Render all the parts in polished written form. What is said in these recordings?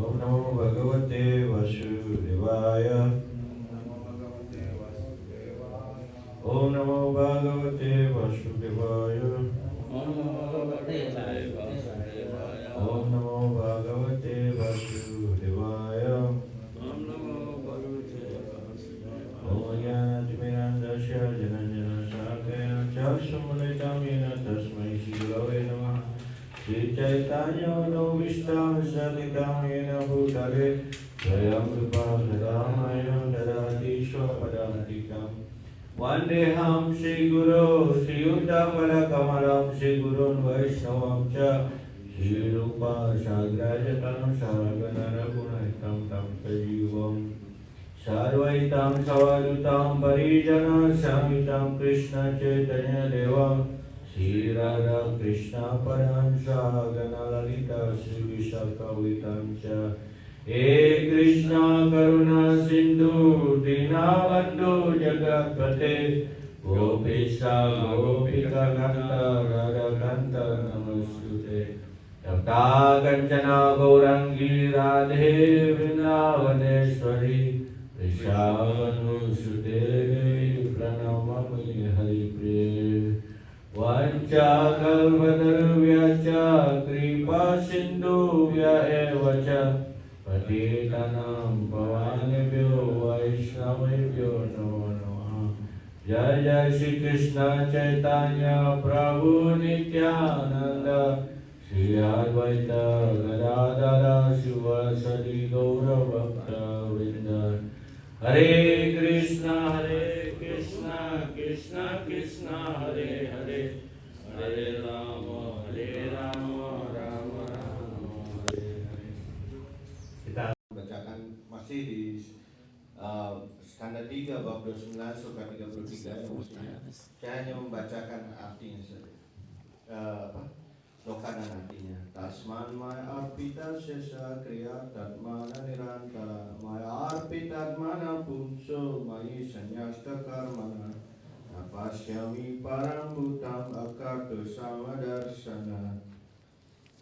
Om Namo Bhagavate Vasudevaya. Om Namo Bhagavate Vasudevaya. Om Namo Bhagavate Vasudevaya. Om Namo Bhagavate Vasudevaya. Om Namo Bhagavate Vasudevaya. Om Jnanatimirandasya Jananjana Shakaya Chakshumalitam Yena Tasmai Shri Gurave Namah. Shri Chaitanya Manobishtam Saditam Yena Bhutale Swayam Rupa Sadamaya Dadati Swapadam. Vandeham Shri Guru Shri Uttamala Kamalam Shri Gurun Vaishnavam Cha Shri Rupa Sagrajatam Saragana Raghunaitam Tam Sajivam Sarvaitam Savadutam Parijana Samitam Krishna Chaitanya Deva Shri Radha Krishna Paramsa Gana Lalita Shri Vishakavitam Cha He Krishna Karuna Sindhu Dinabandhu Jagatpate Gopisa Gopika Kanta Radha Kanta Namastute Tapta Kanchana Gaurangi Radhe Vrindavaneshwari Vrishabhanusute Pranamami Haripriya Vancha Kalpatarvyacha Kripa Sindhuvya Evacha Patitanam Pavanebhyo Vaishnavebhyo Namo Namaha. Jai Jai Shri Krishna Chaitanya Prabhu Nityananda Shri Advaita Gadadara Shivasadi Gaura Bhakta Vrinda. Hare Krishna Krishna Krishna Hare Hare Hare Rama Rama Rama Hare Hare. Kita bacakan masih di skanda 3 bab 29 surat 33 ya. Saya hanya membacakan artinya saja. Lokanan artinya. Tasman maya arpita sesa kriya tatmana nirantara maya arpita mana punso mayi sanyasta karmana napasyami parang butang akarto samadarsana.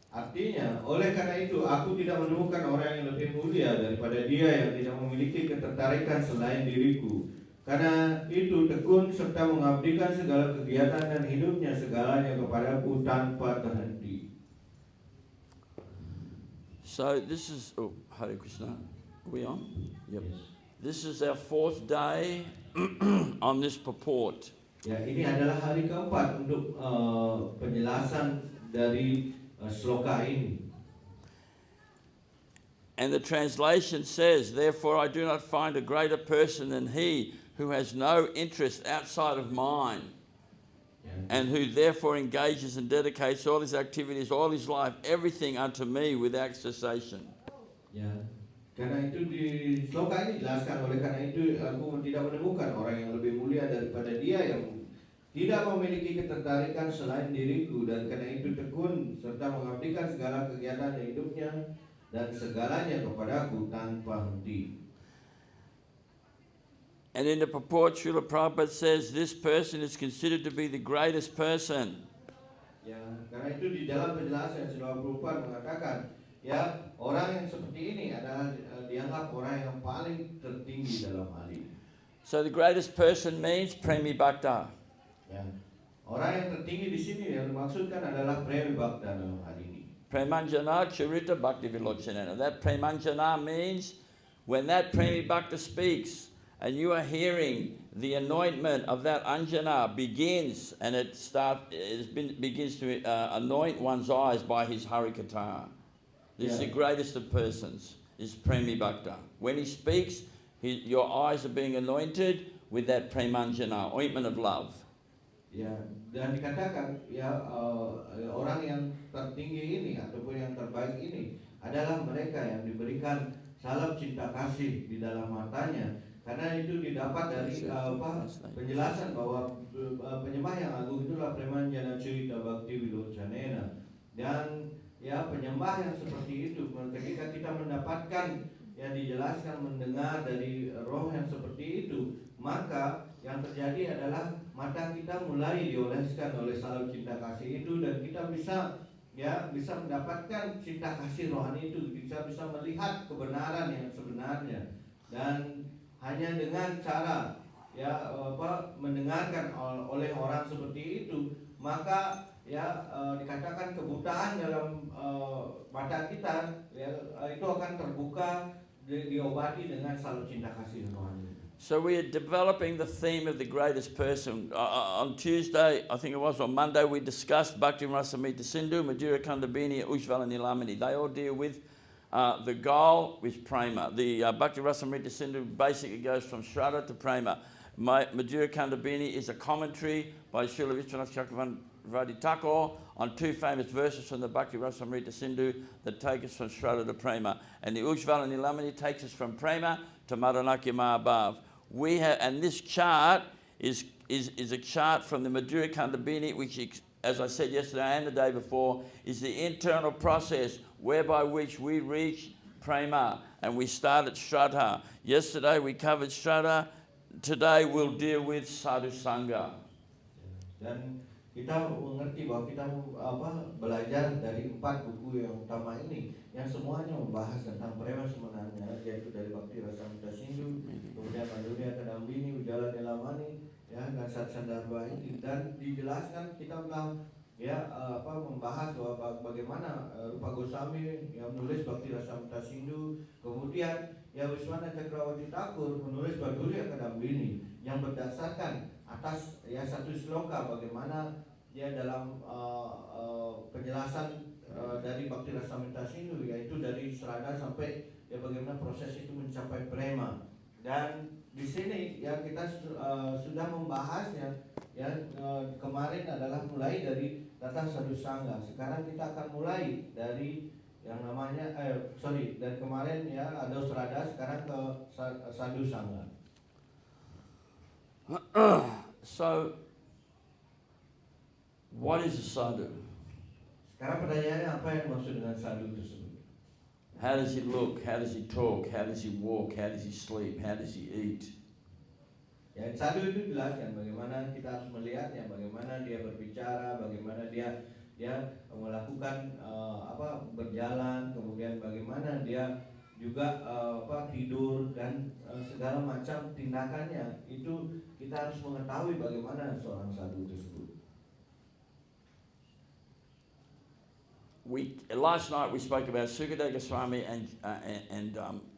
Artinya, oleh karena itu aku tidak menemukan orang yang lebih mulia daripada dia yang tidak memiliki ketertarikan selain diriku. Karena itu tekun serta mengabdikan segala kegiatan dan hidupnya segalanya kepadaku tanpa terhenti. So this is Hare Krishna. Are we on? Yep. Yes. This is our 4th day on this purport. Ya, ini adalah hari keempat untuk penjelasan dari sloka ini. And the translation says, therefore I do not find a greater person than he who has no interest outside of mine, and who therefore engages and dedicates all his activities, all his life, everything unto me without cessation. Ya, karena itu di sloka ini dijelaskan, oleh karena itu aku tidak menemukan orang yang lebih mulia daripada dia yang tidak memiliki ketertarikan selain diriku, dan karena itu tekun serta mengabdikan segala kegiatan hidupnya dan segalanya kepadaku tanpa henti. And in the purport, Srila Prabhupada says this person is considered to be the greatest person. Ya, karena itu di dalam penjelasan Srila Prabhupada mengatakan, ya, orang yang seperti ini adalah dianggap orang yang paling tertinggi dalam hal ini. So the greatest person means Premi Bhakta. Ya, orang yang tertinggi di sini yang dimaksudkan adalah Premi Bhakta dalam hal ini. Premanjana Charita Bhakti Vilochanana. That Premanjana means when that Premi Bhakta speaks and you are hearing the anointment of that Anjana begins, and begins to anoint one's eyes by his Harikatha. This is the greatest of persons, is Premi Bhakta. When he speaks, your eyes are being anointed with that Premanjana, ointment of love. Ya, dan dikatakan ya orang yang tertinggi ini ataupun yang terbaik ini adalah mereka yang diberikan salep cinta kasih di dalam matanya, karena itu didapat dari penjelasan bahwa penyembah yang agung itulah Premanjana Cerita Bhakti Vilochanena. Dan ya, penyembah yang seperti itu ketika kita mendapatkan yang dijelaskan mendengar dari roh yang seperti itu, maka yang terjadi adalah mata kita mulai dioleskan oleh salep cinta kasih itu, dan kita bisa ya bisa mendapatkan cinta kasih rohani itu, bisa melihat kebenaran yang sebenarnya, dan hanya dengan cara ya mendengarkan oleh orang seperti itu, maka ya dikatakan kebutaan dalam mata kita ya itu akan terbuka, diobati dengan selalu cinta kasih rohani. So we are developing the theme of the greatest person. On Tuesday, I think it was, on Monday, we discussed Bhakti Rasamrita Sindhu, Madhura Kandabini, Ujjvala Nilamani. They all deal with the goal with Prema. The Bhakti Rasamrita Sindhu basically goes from Shraddha to Prema. Madhura Kandabini is a commentary by Srila Vishwanath Chakravarti Thakur on two famous verses from the Bhakti Rasamrita Sindhu that take us from Shraddha to Prema. And the Ujjvala Nilamani takes us from Prema to Madanakya Mahabhav. We have, and this chart is a chart from the Madhura Kandabini, which, as I said yesterday and the day before, is the internal process whereby which we reach Prema, and we start at Shraddha. Yesterday we covered Shraddha. Today we'll deal with Sadhu Sangha. Dan kita mengerti bahwa kita belajar dari 4 buku yang utama ini, yang semuanya membahas tentang prema sebenarnya, yaitu dari Bhakti Rasamrita Sindhu, kemudian Madhurya Kadambini, Ujjvala Nilamani, ya, dan Satsandarbha ini, dan dijelaskan kita bilang ya membahas bahwa bagaimana Rupa Goswami yang menulis Bhakti Rasamrita Sindhu, kemudian ya Vishwanath Chakravarti Thakur menulis Madhurya Kadambini yang berdasarkan atas ya satu sloka bagaimana dia dalam penjelasan dari Bhakti Rasamrita Sindhu, yaitu dari Shraddha sampai ya bagaimana proses itu mencapai prema. Dan di sini ya kita sudah membahasnya ya kemarin adalah mulai dari tata sadhu sangha. Sekarang kita akan mulai dari yang namanya dari kemarin ya ada Shraddha, sekarang ke sadhu sangha. So, what is a sadhu? Sekarang pertanyaannya, apa yang dimaksud dengan sadhu tersebut? How does he look? How does he talk? How does he walk? How does he sleep? How does he eat? Ya, sadhu itu jelas kan, bagaimana kita harus melihatnya, bagaimana dia berbicara, bagaimana dia melakukan berjalan, kemudian bagaimana dia juga tidur dan segala macam tindakannya, itu kita harus mengetahui bagaimana seorang sadhu tersebut. Last night we spoke about Sukadeva Goswami and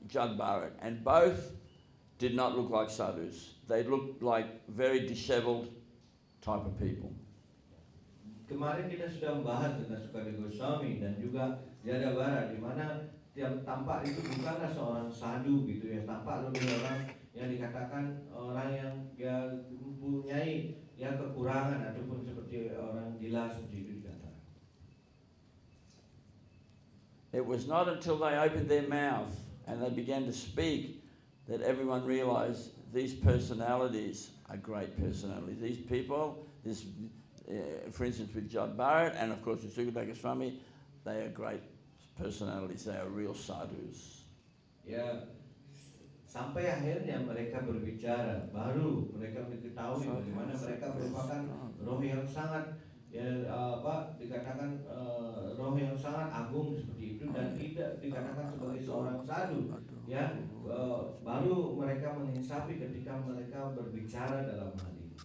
Jad Bharat, and both did not look like sadhus. They looked like very disheveled type of people. Kemarin kita sudah membahas tentang Sukadeva Goswami dan juga Jada Bharat, di mana tiap tampak itu bukanlah seorang sadhu gitu ya, tampak lebih orang yang dikatakan orang yang ya mempunyai ya kekurangan ataupun seperti orang gila, seperti itu dikatakan. It was not until they opened their mouth and they began to speak that everyone realized these personalities are great personalities. These people, for instance with Jad Bharat and of course with Sukadeva Goswami, they are great personalities, they are real sadhus. Ya, sampai akhirnya mereka berbicara, baru mereka diketahui bagaimana mereka merupakan roh yang sangat dikatakan roh yang sangat agung seperti itu, dan tidak dikatakan sebagai seorang sadhu. Ya, baru mereka menginsafi ketika mereka berbicara dalam hal ini.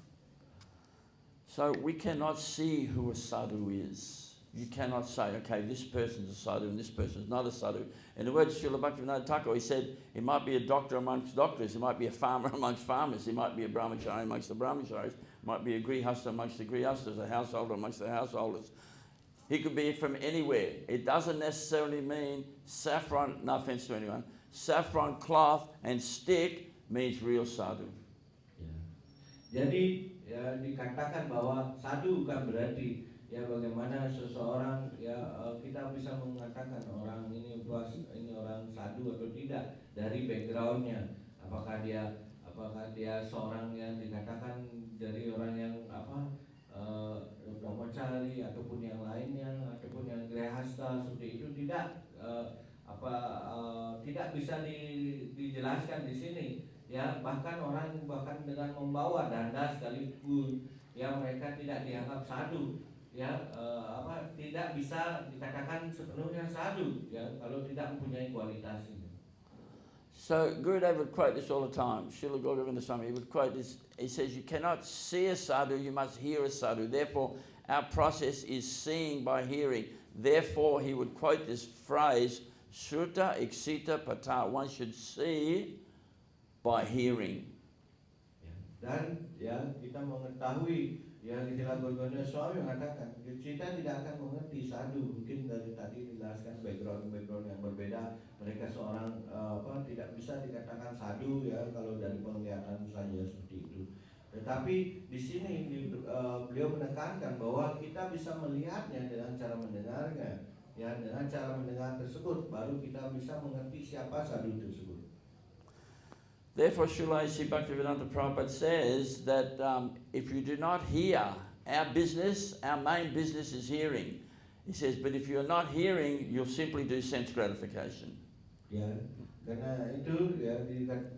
So we cannot see who a sadhu is. You cannot say, okay, this person's a sadhu and this person's not a sadhu. In the words of Srila Bhaktivinoda Thakur, he said he might be a doctor amongst doctors, he might be a farmer amongst farmers, he might be a brahmachari amongst the brahmacharis, might be a grihasta amongst the grihastas, a householder amongst the householders. He could be from anywhere. It doesn't necessarily mean saffron, no offense to anyone, saffron cloth and stick means real sadhu. Ya. Jadi ya dikatakan bahwa sadhu bukan berarti ya bagaimana seseorang ya kita bisa mengatakan orang ini orang sadhu atau tidak dari backgroundnya, apakah dia seorang yang dikatakan dari orang yang brahmachari ataupun yang lainnya ataupun yang grihasta seperti itu, tidak tidak bisa dijelaskan di sini ya. Bahkan dengan membawa danda sekalipun ya mereka tidak dianggap sadhu tidak bisa dikatakan sepenuhnya sadhu ya kalau tidak mempunyai kualitas ini. So Gurudev would quote this all the time. Srila Gauravinda Swami, he would quote this. He says, you cannot see a sadhu, you must hear a sadhu. Therefore, our process is seeing by hearing. Therefore, he would quote this phrase, Sruta Iksita Pata. One should see by hearing. Dan ya kita mengetahui yang Srila Gauravinda Swami mengatakan kita tidak akan mengerti sadhu. Mungkin dari tadi dijelaskan background yang berbeda. Mereka seorang tidak bisa dikatakan sadhu ya kalau dari penglihatan saja seperti itu. Tetapi di sini beliau menekankan bahwa kita bisa melihatnya dengan cara mendengarnya. Ya, dengan cara mendengar tersebut baru kita bisa mengerti siapa sadhu tersebut. Therefore, Srila A.C. Bhaktivedanta Prabhupada says that if you do not hear, our main business is hearing. He says, but if you're not hearing, you'll simply do sense gratification. Ya, karena itu ya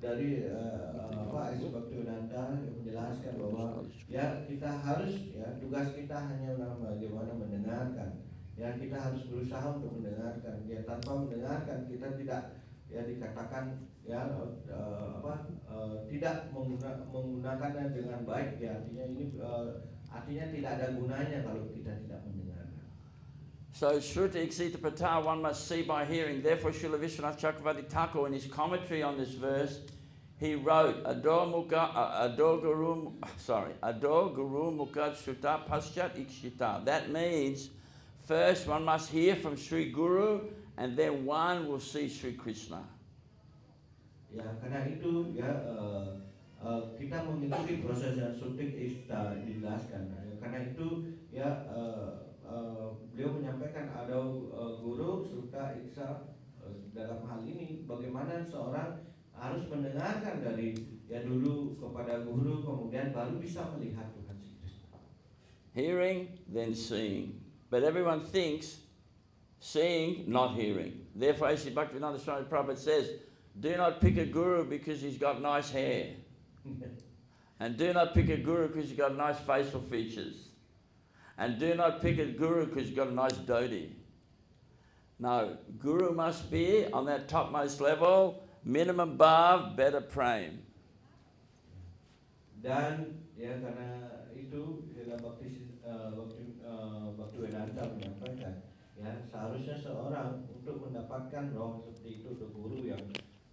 dari A.C. Bhaktivedanta menjelaskan bahwa ya kita harus ya tugas kita hanya bagaimana mendengarkan. Ya kita harus berusaha untuk mendengarkan. Ya tanpa mendengarkan kita tidak ya dikatakan ya tidak menggunakannya dengan baik ya artinya tidak ada gunanya kalau kita tidak mendengarkan. So Shruta Iksita Pata, one must see by hearing. Therefore Srila Vishwanath Chakravarti Thakur in his commentary on this verse, he wrote Ador Guru Mukha Shruta Paschat Ikshita. That means first one must hear from Sri Guru and then one will see Sri Krishna. Ya, karena itu ya kita mengikuti proses yang sudah dijelaskan. Karena itu ya beliau menyampaikan ada guru Sruta Iksa dalam hal ini bagaimana seorang harus mendengarkan dari ya dulu kepada guru kemudian baru bisa melihat Tuhan Yesus. Hearing then seeing. But everyone thinks seeing, not hearing. Therefore, A.C. Bhaktivedanta Swami Prabhupada says, do not pick a guru because he's got nice hair. And do not pick a guru because he's got nice facial features. And do not pick a guru because he's got a nice dhoti. No, guru must be on that topmost level, minimum bhav, better prem. Dan ya karena itu Bhaktivedanta menyampaikan ya seharusnya seorang untuk mendapatkan roh seperti itu ke guru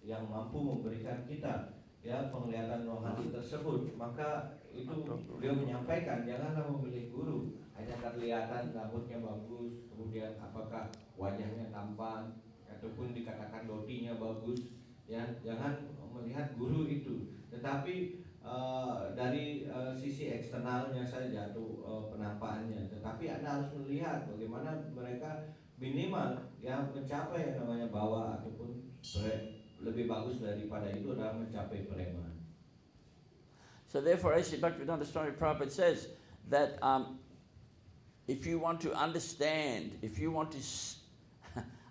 yang mampu memberikan kita ya penglihatan rohani tersebut, maka itu beliau menyampaikan janganlah memilih guru hanya kelihatan rambutnya bagus kemudian apakah wajahnya tampan ataupun dikatakan dotinya bagus ya, jangan melihat guru itu, tetapi dari sisi eksternalnya saja atau penampakannya, tetapi Anda harus melihat bagaimana mereka minimal yang mencapai yang namanya bawa ataupun lebih bagus daripada itu adalah mencapai prema. So therefore A.C. Bhaktivedanta Swami Prabhupada says that if you want to understand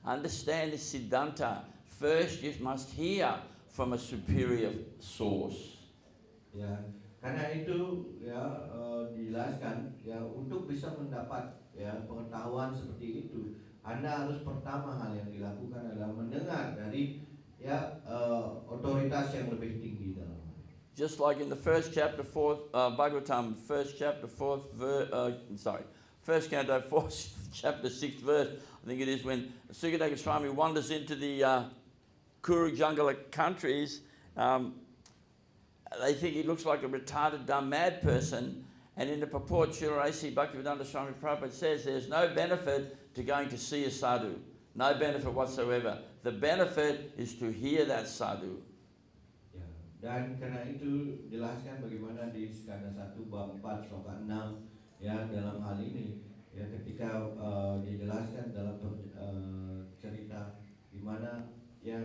understand the Siddhanta, first you must hear from a superior source. Ya, karena itu ya dijelaskan ya untuk bisa mendapat ya pengetahuan seperti itu, Anda harus pertama hal yang dilakukan adalah mendengar dari ya otoritas yang lebih tinggi dalam. Just like in the first chapter, Bhagavatam, first canto, 4th chapter, 6th verse, I think it is, when Sukadeva Swami wanders into the Kuru Jungala countries, they think he looks like a retarded, dumb, mad person, and in the purport, Srila A.C. Bhaktivedanta Swami Prabhupada says there's no benefit to going to see a sadhu, no benefit whatsoever. The benefit is to hear that sadhu. Dan karena itu jelaskan bagaimana di skanda 1 bab 4 sloka 6 ya dalam hal ini ya ketika dijelaskan dalam cerita di mana ya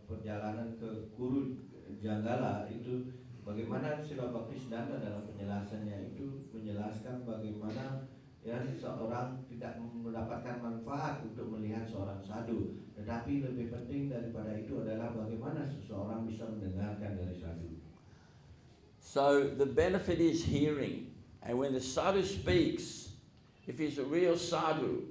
perjalanan ke Kuru Janggala itu bagaimana Srila Bhaktisiddhanta dalam penjelasannya itu menjelaskan bagaimana ya seorang tidak mendapatkan manfaat untuk melihat seorang sadhu, tetapi lebih penting daripada itu adalah bagaimana seseorang bisa mendengarkan dari sadhu. So the benefit is hearing, and when the sadhu speaks, if he's a real sadhu,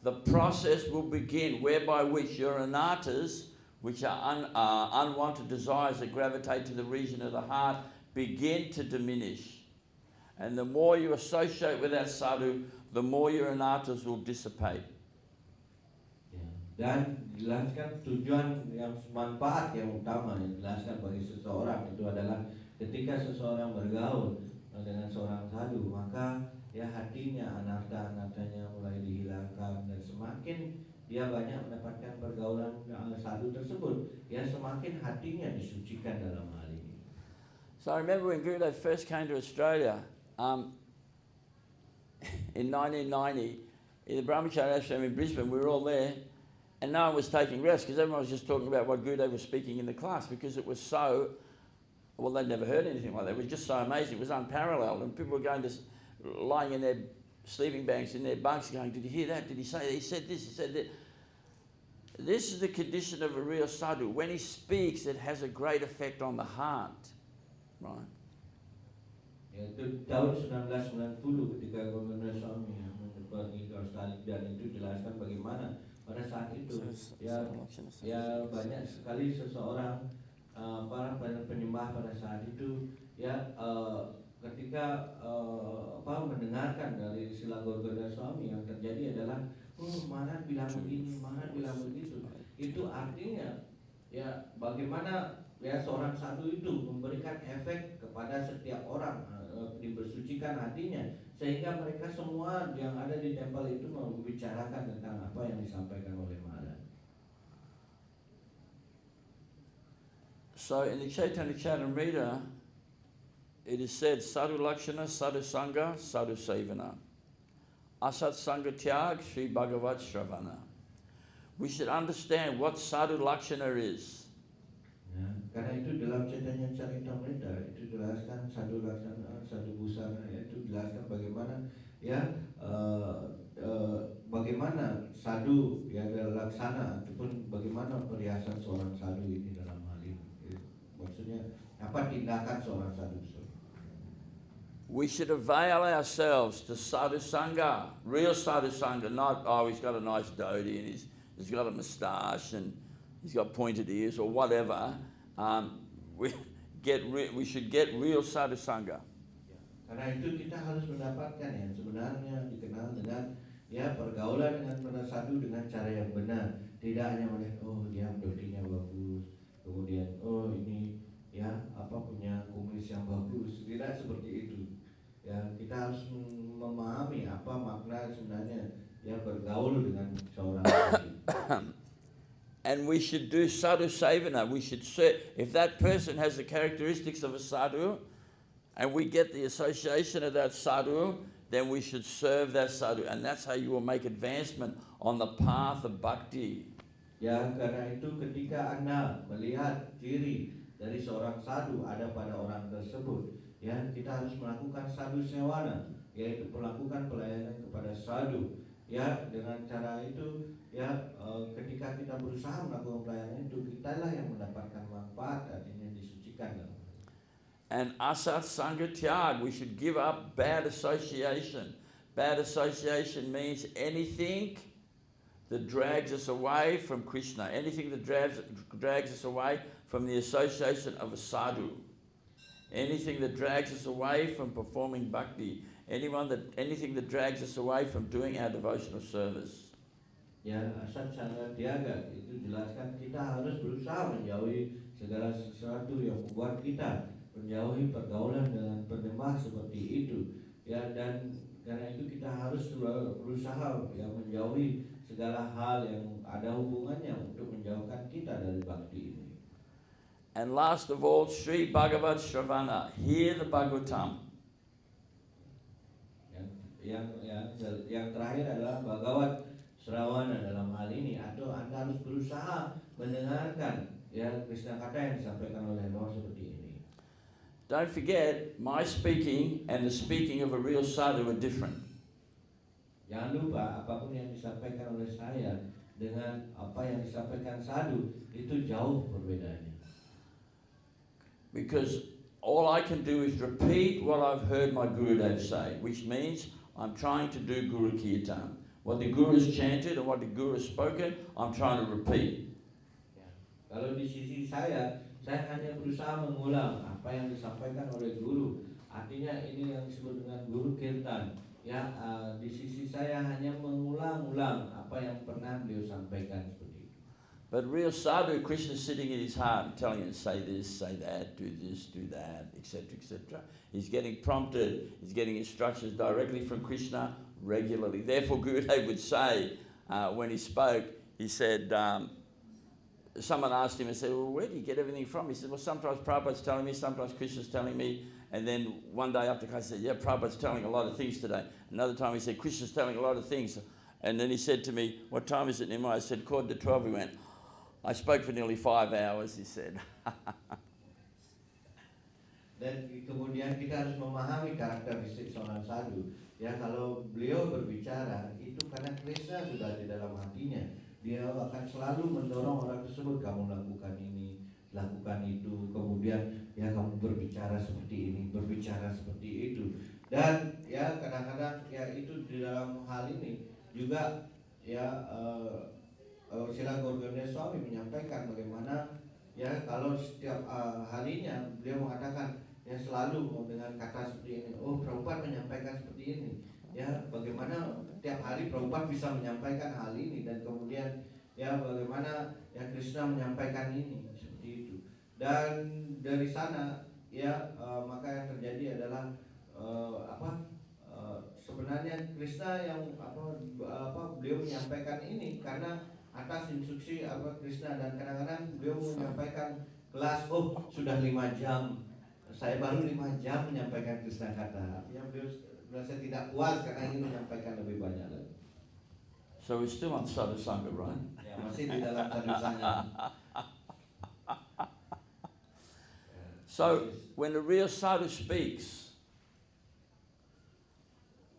the process will begin whereby which your anatas, which are unwanted desires that gravitate to the region of the heart, begin to diminish. And the more you associate with that sadhu, the more your anatas will dissipate. Ya, dan dijelaskan tujuan yang manfaat yang utama yang dijelaskan bagi seseorang itu adalah ketika seseorang bergaul dengan seorang sadhu, maka ya hatinya, anarta-anartanya mulai dihilangkan, dan semakin dia banyak mendapatkan pergaulan sadhu tersebut, ya semakin hatinya disucikan dalam hal ini. So I remember when Gurudev first came to Australia in 1990, in the Brahmacharya Ashram in Brisbane, we were all there, and no one was taking rest because everyone was just talking about what Gurudev was speaking in the class, because it was so, well, they'd never heard anything like that. It was just so amazing. It was unparalleled, and people were going to, lying in their sleeping bags in their bunks going, did you hear that? Did he say that? He said this, he said that. This is the condition of a real sadhu. When he speaks, it has a great effect on the heart. Right? Yaitu tahun 1990 ketika Gubernur Swami pergi ke Australia, dan itu jelaskan bagaimana pada saat itu ya banyak sekali seseorang para penyembah pada saat itu ya ketika mendengarkan dari sila Gubernur Swami, yang terjadi adalah Maharaj bilang begini, Maharaj bilang begitu. Itu artinya ya bagaimana ya seorang sadhu itu memberikan efek kepada setiap orang, dibersucikan hatinya, sehingga mereka semua yang ada di tempel itu membicarakan tentang apa yang disampaikan oleh Maharaj. So in the Chaitanya Charitamrita, it is said, Sadhu Lakshana, Sadhu Sangha, Sadhu Sevana. Asat Sangha Tyag, Sri Bhagavat Shravana. We should understand what Sadhu Lakshana is. Ya, karena itu dalam Chaitanya Charitamrita itu jelaskan sadhu laksana, sadhu busana, yaitu jelaskan bagaimana ya bagaimana sadhu ya laksana ataupun bagaimana perhiasan seorang sadhu ini dalam hal ini. Maksudnya apa tindakan seorang sadhu. We should avail ourselves to sadhu sangha, real sadhu sangha, not, oh, he's got a nice dhoti and he's got a moustache and he's got pointed ears or whatever. We should get real sadhu sangha. Karena itu kita harus mendapatkan yang sebenarnya dikenal dengan ya pergaulan dengan para sadhu dengan cara yang benar. Tidak hanya melihat oh dia dhotinya bagus, kemudian oh ini ya punya kumis yang bagus. Tidak seperti itu. Ya, kita harus memahami apa makna sebenarnya ya bergaul dengan seorang sadhu. And we should do sadhu sevana. We should if that person has the characteristics of a sadhu, and we get the association of that sadhu, then we should serve that sadhu, and that's how you will make advancement on the path of bhakti. Ya, karena itu ketika Anda melihat ciri dari seorang sadhu ada pada orang tersebut, ya kita harus melakukan sadhu sevana, yaitu melakukan pelayanan kepada sadhu. Ya, dengan cara itu ya ketika kita berusaha melakukan pelayanan itu, kitalah yang mendapatkan manfaat, artinya disucikan. And asat sangha tyag, we should give up bad association. Bad association means anything that drags us away from Krishna, anything that drags us away from the association of a sadhu, anything that drags us away from performing bhakti, anything that drags us away from doing our devotional service. Ya, asat sangha tyaga itu jelaskan kita harus berusaha menjauhi segala sesuatu yang membuat kita menjauhi pergaulan dengan penyembah seperti itu. Ya, dan karena itu kita harus berusaha ya menjauhi segala hal yang ada hubungannya untuk menjauhkan kita dari bhakti ini. And last of all, Sri Bhagavat Shravana, hear the Bhagavatam. Yang terakhir adalah Bhagavat Shravana dalam hal ini, atau Anda harus berusaha mendengarkan ya Krishna kata yang disampaikan oleh Lord seperti ini. Don't forget, my speaking and the speaking of a real sadhu are different. Jangan lupa apapun yang disampaikan oleh saya dengan apa yang disampaikan sadhu itu jauh perbedaannya. Because all I can do is repeat what I've heard my Gurudev say, which means I'm trying to do Guru Kirtan. What the Guru has chanted and what the Guru has spoken, I'm trying to repeat. Ya. Kalau di sisi saya hanya berusaha mengulang apa yang disampaikan oleh guru. Artinya ini yang disebut dengan guru kirtan. Ya, di sisi saya hanya mengulang-ulang apa yang pernah beliau sampaikan seperti itu. But real sadhu, Krishna's sitting in his heart and telling him, say this, say that, do this, do that, etc., etc. He's getting prompted, he's getting instructions directly from Krishna regularly. Therefore, Gurudev would say, when he spoke, he said, someone asked him and said, well, where do you get everything from? He said, well, sometimes Prabhupada's telling me, sometimes Krishna's telling me. And then one day after class, he said, yeah, Prabhupada's telling a lot of things today. Another time he said, Krishna's telling a lot of things. And then he said to me, what time is it, Nimai? I said, quarter to 12. He went, I spoke for nearly 5 hours, he said. Dan kemudian kita harus memahami karakteristik seorang sadhu. Ya, kalau beliau berbicara, itu karena Krishna sudah di dalam hatinya. Dia akan selalu mendorong orang tersebut, kamu lakukan ini, lakukan itu. Kemudian ya kamu berbicara seperti ini, berbicara seperti itu. Dan ya kadang-kadang ya itu di dalam hal ini juga ya Srila Gauranga Swami menyampaikan bagaimana ya kalau setiap harinya beliau mengatakan ya selalu dengan kata seperti ini, oh Prabhupada menyampaikan seperti ini. Ya, bagaimana tiap hari Prabhupada bisa menyampaikan hal ini, dan kemudian ya bagaimana ya Krishna menyampaikan ini seperti itu. Dan dari sana ya maka yang terjadi adalah sebenarnya Krishna yang beliau menyampaikan ini karena atas instruksi Krishna, dan kadang-kadang beliau menyampaikan kelas, oh sudah 5 jam, saya baru 5 jam menyampaikan Krishna kata. Ya, beliau merasa tidak puas karena ingin menyampaikan lebih banyak lagi. So we're still on Sadhu Sangha, right? Ya, masih di dalam Sadhu Sangha. So when the real sadhu speaks,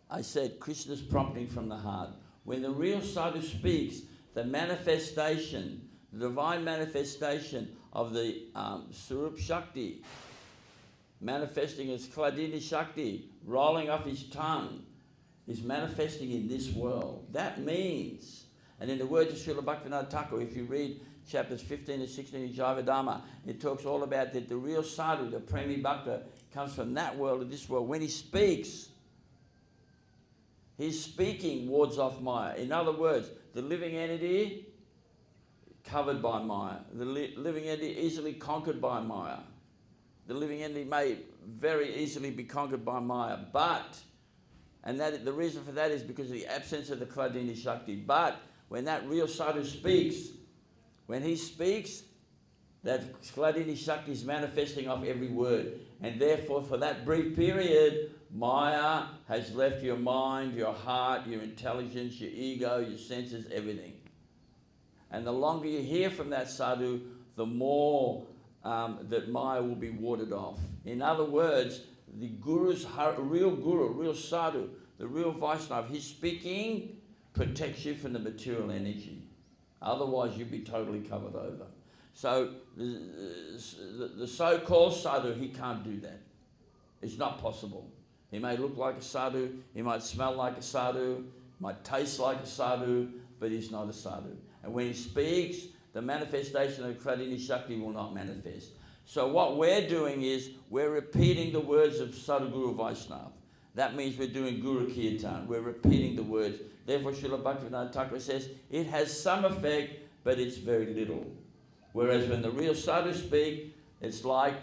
I said Krishna's prompting from the heart. When the real sadhu speaks, the manifestation, the divine manifestation of the Swarup Shakti, manifesting as Kladini Shakti, rolling off his tongue, is manifesting in this world. That means, and in the words of Srila Bhaktivinoda Thakur, if you read chapters 15 and 16 in Jivadhamma, it talks all about that the real sadhu, the Premi Bhakta, comes from that world to this world. When he speaks, he's speaking wards off Maya. In other words, the living entity covered by Maya. The living entity easily conquered by Maya. The living entity may very easily be conquered by Maya, but, and that the reason for that is because of the absence of the Kladini Shakti. But when that real sadhu speaks, when he speaks, that Kladini Shakti is manifesting off every word. And therefore, for that brief period, Maya has left your mind, your heart, your intelligence, your ego, your senses, everything. And the longer you hear from that sadhu, the more that Maya will be warded off. In other words, the Guru's real Guru, real sadhu, the real Vaishnava, his speaking protects you from the material energy. Otherwise, you'd be totally covered over. So the so-called sadhu, he can't do that. It's not possible. He may look like a sadhu, he might smell like a sadhu, might taste like a sadhu, but he's not a sadhu. And when he speaks, the manifestation of Kladini Shakti will not manifest. So what we're doing is we're repeating the words of Sadhguru Vaishnava. That means we're doing Guru Kirtan. We're repeating the words. Therefore, Srila Bhaktivinoda Thakur says, it has some effect, but it's very little. Whereas when the real sadhu speak, it's like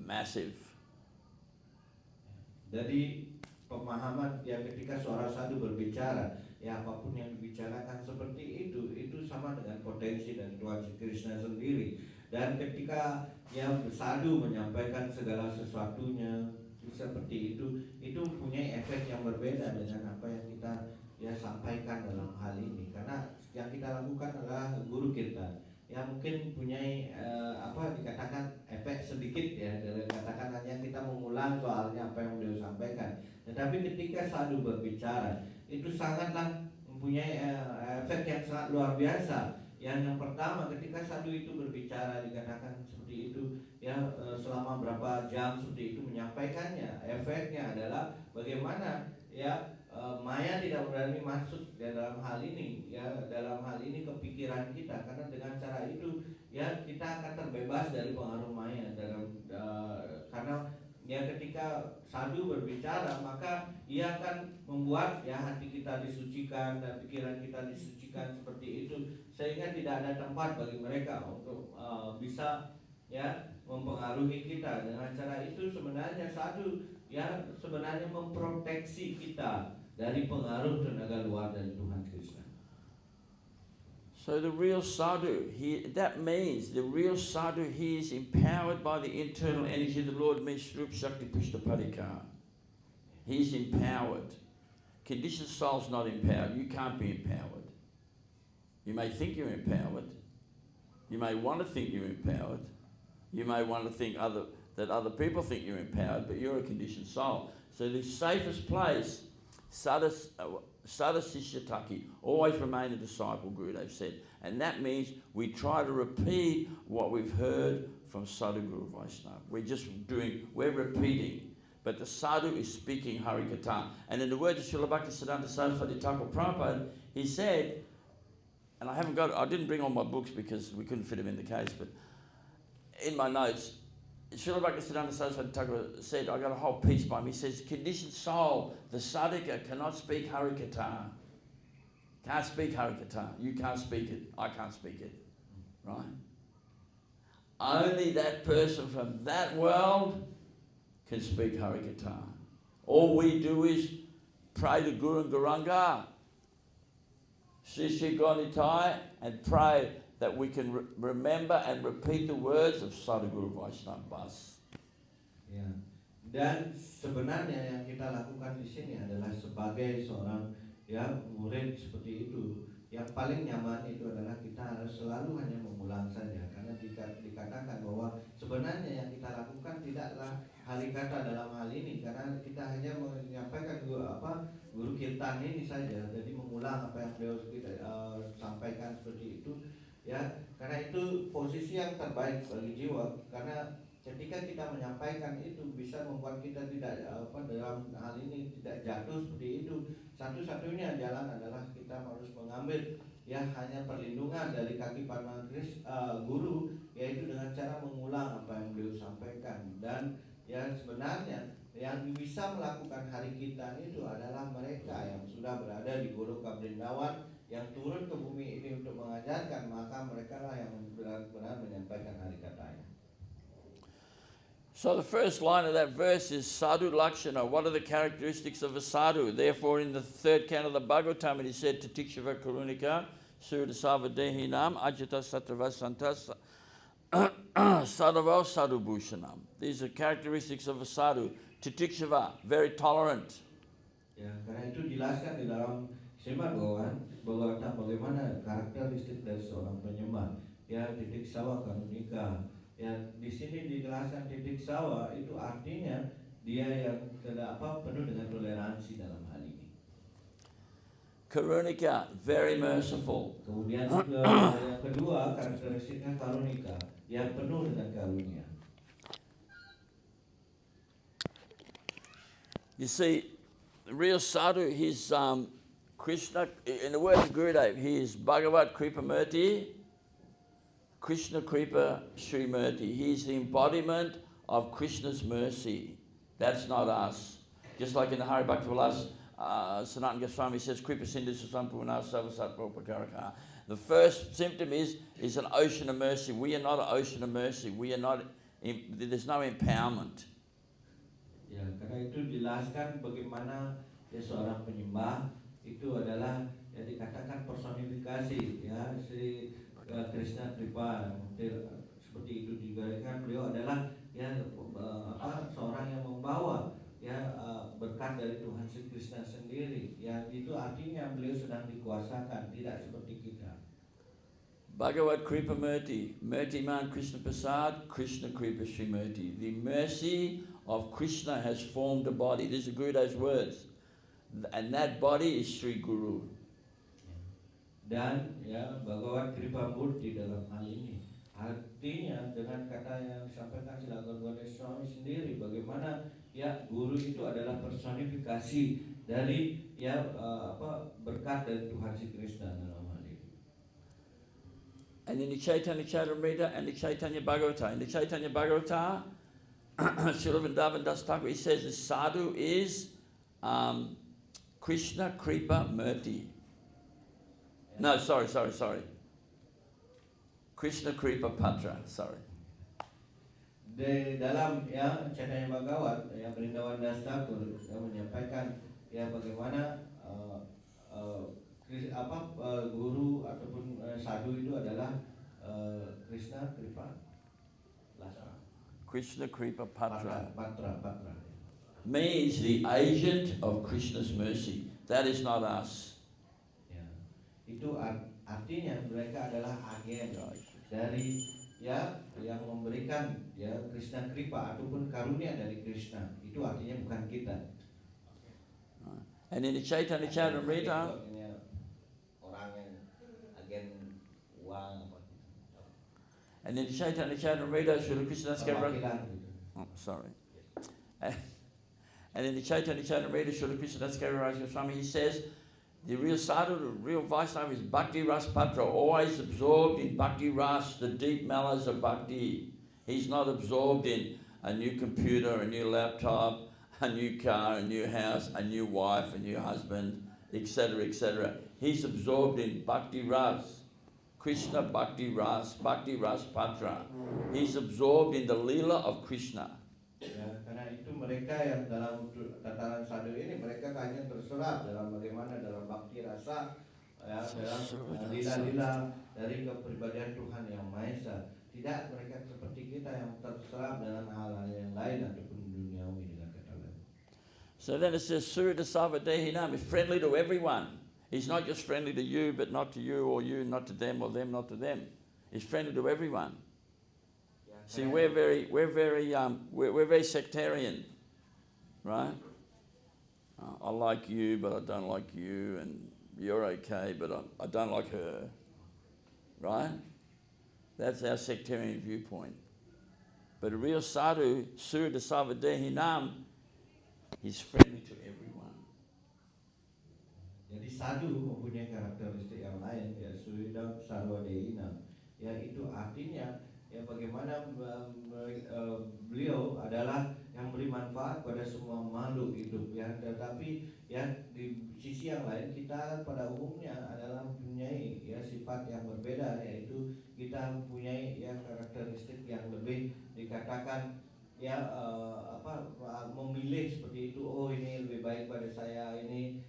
massive. Jadi pemahaman ya ketika seorang sadhu berbicara, ya apapun yang dibicarakan seperti itu sama dengan potensi dari Tuhan Krishna sendiri. Dan ketika yang sadhu menyampaikan segala sesuatunya seperti itu punya efek yang berbeda dengan apa yang kita ya sampaikan dalam hal ini. Karena yang kita lakukan adalah guru kita. Ya mungkin punya dikatakan efek sedikit ya, dikatakan hanya kita mengulang soalnya apa yang beliau sampaikan. Tetapi ketika sadhu berbicara itu sangatlah mempunyai efek yang sangat luar biasa. Yang pertama, ketika sadhu itu berbicara dikatakan seperti itu ya selama berapa jam seperti itu menyampaikannya, efeknya adalah bagaimana ya Maya tidak berani masuk dalam hal ini, ya, dalam hal ini kepikiran kita, karena dengan cara itu ya kita akan terbebas dari pengaruh Maya karena ya ketika sadhu berbicara maka ia akan membuat ya hati kita disucikan dan pikiran kita disucikan seperti itu, sehingga tidak ada tempat bagi mereka untuk bisa ya mempengaruhi kita. Dengan cara itu sebenarnya sadhu ya sebenarnya memproteksi kita dari pengaruh tenaga luar dari Tuhan Krishna. So the real sadhu, that means the real sadhu, he is empowered by the internal energy of the Lord, means Srup Shakti Pushta Parikar. He's empowered. Conditioned soul's not empowered. You can't be empowered. You may think you're empowered. You may want to think you're empowered. You may want to think that other people think you're empowered, but you're a conditioned soul. So the safest place, Sadasishyataki, always remain a disciple, Gurudev said. And that means we try to repeat what we've heard from Sadhu Guru Vaishnava. We're repeating. But the sadhu is speaking Harikatha. And in the words of Srila Bhaktisiddhanta Saraswati Thakur Prabhupada, he said, and I didn't bring all my books because we couldn't fit them in the case, but in my notes, Srila Bhaktisiddhanta Saraswati Thakur said, I got a whole piece by him. He says, conditioned soul, the sadhaka cannot speak Harikatha. Can't speak Harikatha. You can't speak it. I can't speak it. Right? Only that person from that world can speak Harikatha. All we do is pray to Guru and Guranga, Shri Gonitai, and pray that we can remember and repeat the words of Sadhguru Vaishnava Bas. Ya. Dan sebenarnya yang kita lakukan di sini adalah sebagai seorang ya murid seperti itu, yang paling nyaman itu adalah kita harus selalu hanya mengulang saja, karena dikatakan bahwa sebenarnya yang kita lakukan tidaklah harikata dalam hal ini, karena kita hanya menyampaikan guru kirtan ini saja, jadi mengulang apa yang beliau sampaikan seperti itu. Ya, karena itu posisi yang terbaik bagi jiwa, karena ketika kita menyampaikan itu bisa membuat kita tidak dalam hal ini tidak jatuh seperti itu. Satu-satunya jalan adalah kita harus mengambil ya hanya perlindungan dari kaki panuan guru, yaitu dengan cara mengulang apa yang beliau sampaikan. Dan ya sebenarnya yang bisa melakukan hari kita itu adalah mereka yang sudah berada di Goloka Vrindavan, yang turun ke bumi ini untuk mengajarkan, maka mereka lah yang benar-benar menyampaikan hari katanya. So the first line of that verse is Sadhu Lakshana. What are the characteristics of a sadhu? Therefore, in the third canto of the Bhagavatam, it is said, Tatikshava Karunika, Suridasava Dehinam, Ajita Sattvasantas, Sadhavo Sadhu Bhushanam. These are characteristics of a sadhu. Tatikshava, very tolerant. Ya, karena itu dijelaskan di dalam Srimad Bhagavatam bagaimana karakteristik dari seorang penyembah. Ya, titik sawa karunika. Ya, di sini dijelaskan titik sawa itu artinya dia yang penuh dengan toleransi dalam hal ini. Karunika, very merciful. Kemudian yang kedua karakteristiknya karunika, yang penuh dengan karunia. You see, the real sadhu, he's Krishna, in the words of Gurudev, he is Bhagavat Kripamurti, Krishna Kripa Srimurti. He's the embodiment of Krishna's mercy. That's not us. Just like in the Hari Bhakti Vilas, Sanatana Goswami says, Kripa Sindhu Sasampurna Savasat Propakaraka. The first symptom is an ocean of mercy. We are not an ocean of mercy. We are not, there's no empowerment. Ya, karena itu jelaskan bagaimana ya seorang penyembah itu adalah yang dikatakan personifikasi ya Sri Krishna Kripa, seperti itu digarakan beliau adalah ya seorang yang membawa ya berkat dari Tuhan Sri Krishna sendiri, yang itu artinya beliau sedang dikuasakan, tidak seperti kita. Bhagavat Kripa Murti, Murti Man Krishna Prasad, Krishna Kripa Srimurti. The mercy of Krishna has formed a body. These are Gurudev's words. And that body is Sri Guru. Dan ya Bhagavat Kripa Murti dalam hal ini Artinya dengan kata yang disampaikan Silakan Godes Swami sendiri, bagaimana ya guru itu adalah personifikasi dari berkat dari Tuhan si Krishna dalam hal ini. And in the Chaitanya Charitamrita and the Chaitanya Bhagavata. In the Chaitanya Bhagavata, Srila Vrindavan Das Thakur, he says the sadhu is Krishna Kripa Murti. No, sorry. Krishna Kripa Patra, sorry. Di dalam ya Chaitanya Bhagavat ya Vrindavan Das Thakur menyampaikan ya bagaimana guru ataupun sadhu itu adalah Krishna Kripa Lasana. Krishna Kripa Patra. Patra. Means the agent of Krishna's mercy. That is not us. Ya, itu artinya mereka adalah agen dari ya yang memberikan ya Krishna Kripa ataupun karunia dari Krishna. Itu artinya bukan kita. And in the Chaitanya Charitamrita, orang yang agen uang apa. and in the Chaitanya Charitamrita, Srila Krishna Perwakilan gitu. Oh, sorry. And in the Chaitanya Charitamrita, Srila Krishna Kaviraj Goswami, he says, the real sadhu, the real Vaishnava is Bhakti Ras Patra, always absorbed in Bhakti Ras, the deep mellows of Bhakti. He's not absorbed in a new computer, a new laptop, a new car, a new house, a new wife, a new husband, etc., etc. He's absorbed in Bhakti Ras, Krishna Bhakti Ras Patra. He's absorbed in the Leela of Krishna. Ya, karena itu mereka yang dalam tataran sadhu ini mereka hanya terserap dalam bagaimana dalam bhakti rasa ya, dalam lila-lila dari kepribadian Tuhan yang Maha Esa. Tidak mereka seperti kita yang terserap dalam hal-hal yang lain ataupun duniawi dengan kata lain. So then it says Surya Savadehinam is friendly to everyone. He's not just friendly to you, but not to you, or you not to them, or them not to them. He's friendly to everyone. See, we're very sectarian, right? I like you, but I don't like you, and you're okay, but I don't like her, right? That's our sectarian viewpoint. But a real sadhu, Surya Savadehinam, he's friendly to everyone. Jadi sadhu mempunyai karakteristik yang lain, ya Surya Savadehinam. Ya itu artinya ya bagaimana beliau adalah yang beri manfaat pada semua makhluk hidup ya, tetapi ya di sisi yang lain kita pada umumnya adalah mempunyai ya sifat yang berbeda, yaitu kita mempunyai ya karakteristik yang lebih dikatakan ya memilih seperti itu. Oh, ini lebih baik pada saya, ini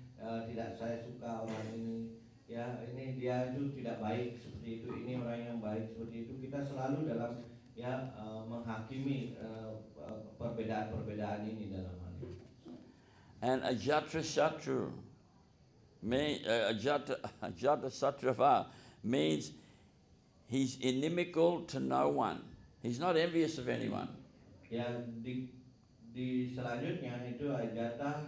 tidak saya suka orang ini. Ya, ini dia itu tidak baik seperti itu, ini orang yang baik seperti itu. Kita selalu dalam ya menghakimi perbedaan-perbedaan ini dalam hal ini. And Ajata Satrava means he's inimical to no one. He's not envious of anyone. Ya di selanjutnya itu Ajata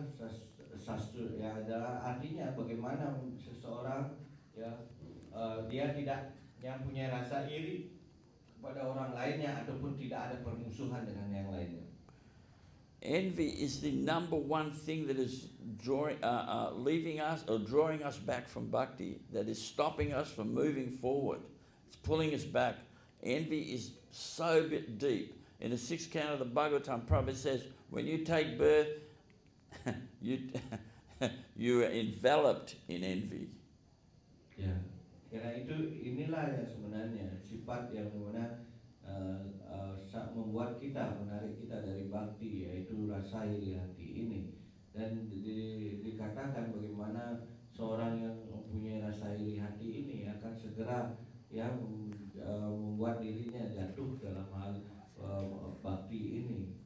Sastru ya adalah artinya bagaimana seseorang ya dia tidak yang punya rasa iri kepada orang lainnya ataupun tidak ada permusuhan dengan yang lainnya. Envy is the number one thing that is leaving us or drawing us back from bhakti, that is stopping us from moving forward. It's pulling us back. Envy is so deep. In the 6th canto of the Bhagavatam, Prabhupada says, when you take birth, you are enveloped in envy. Ya, karena itu inilah yang sebenarnya sifat yang mana membuat kita, menarik kita dari bhakti, yaitu rasa iri hati ini. Dan dikatakan bagaimana seorang yang mempunyai rasa iri hati ini akan segera ya membuat dirinya jatuh dalam hal bhakti ini.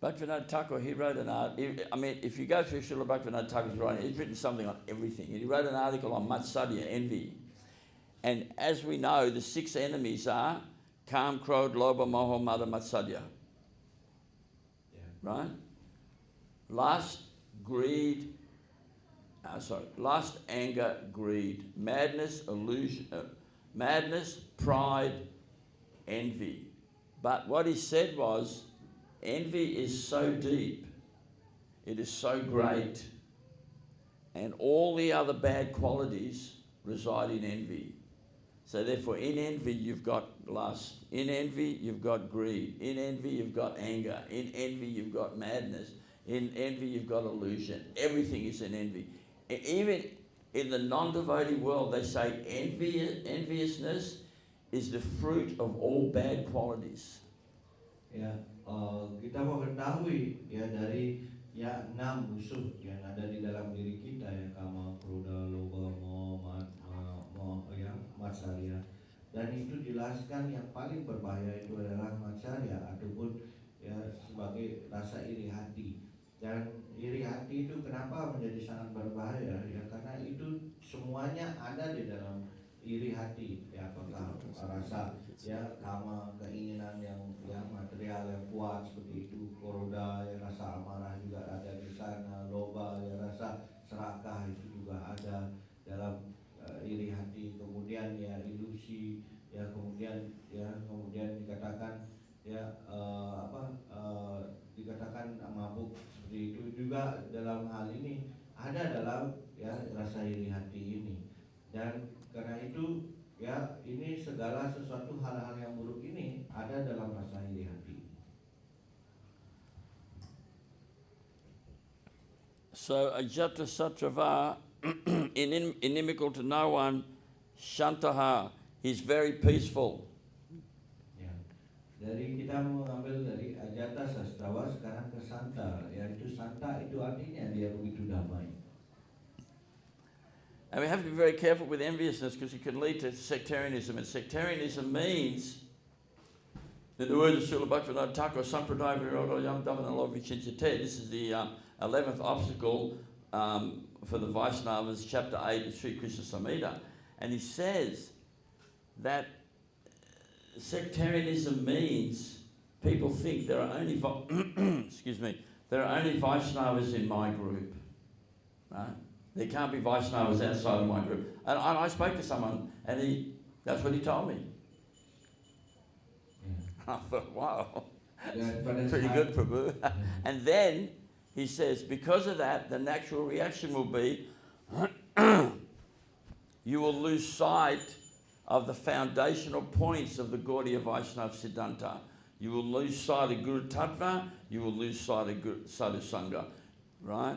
Bhaktivinoda Thakur, he wrote an article. I mean, if you go through Srila Bhaktivinoda Thakur's writing, he's written something on everything. He wrote an article on Matsarya, envy. And as we know, the 6 enemies are Kam, Krodh, Lobha, Moha, Mada, Matsarya. Yeah. Right? Lust, greed, lust, anger, greed, madness, madness, pride, envy. But what he said was, envy is so deep, it is so great, and all the other bad qualities reside in envy. So therefore, in envy, you've got lust. In envy, you've got greed. In envy, you've got anger. In envy, you've got madness. In envy, you've got illusion. Everything is in envy. Even in the non-devotee world, they say enviousness is the fruit of all bad qualities. Ya, kita mengetahui ya dari ya 6 musuh yang ada di dalam diri kita, ya, kama, kruda, loba, matsarya. Dan itu jelaskan yang paling berbahaya itu adalah matsarya ataupun ya sebagai rasa iri hati. Dan iri hati itu kenapa menjadi sangat berbahaya? Ya karena itu semuanya ada di dalam iri hati. Ya apakah rasa ya kama, keinginan yang material yang kuat seperti itu, koroda ya rasa amarah juga ada di sana, loba ya rasa serakah itu juga ada dalam iri hati. Kemudian ya ilusi, ya kemudian dikatakan ya dikatakan mabuk seperti itu juga dalam hal ini ada dalam ya rasa iri hati ini. Dan karena itu ya ini segala sesuatu hal-hal yang buruk ini ada dalam rasa iri hati. So ajata satrava, inimical to no one, shantaha, he's very peaceful. Ya. Dari kita mengambil dari ajata sastrawa sekarang ke santa, yaitu santa itu artinya dia begitu damai. And we have to be very careful with enviousness because it can lead to sectarianism. And sectarianism means, in the words of Srila Bhaktivinoda Thakur, Sampradaya Viroda Yam Davana Log Vichincite, this is the 11th obstacle for the Vaishnavas, chapter 8 of Sri Krishna Samhita. And he says that sectarianism means people think there are only, there are only Vaishnavas in my group, right? There can't be Vaishnavas outside of my group. And I spoke to someone, and that's what he told me. I thought, wow, pretty good, Prabhu. And then he says, because of that, the natural reaction will be, you will lose sight of the foundational points of the Gaudiya Vaishnava Siddhanta. You will lose sight of Guru Tattva, you will lose sight of Sadhu Sangha, right?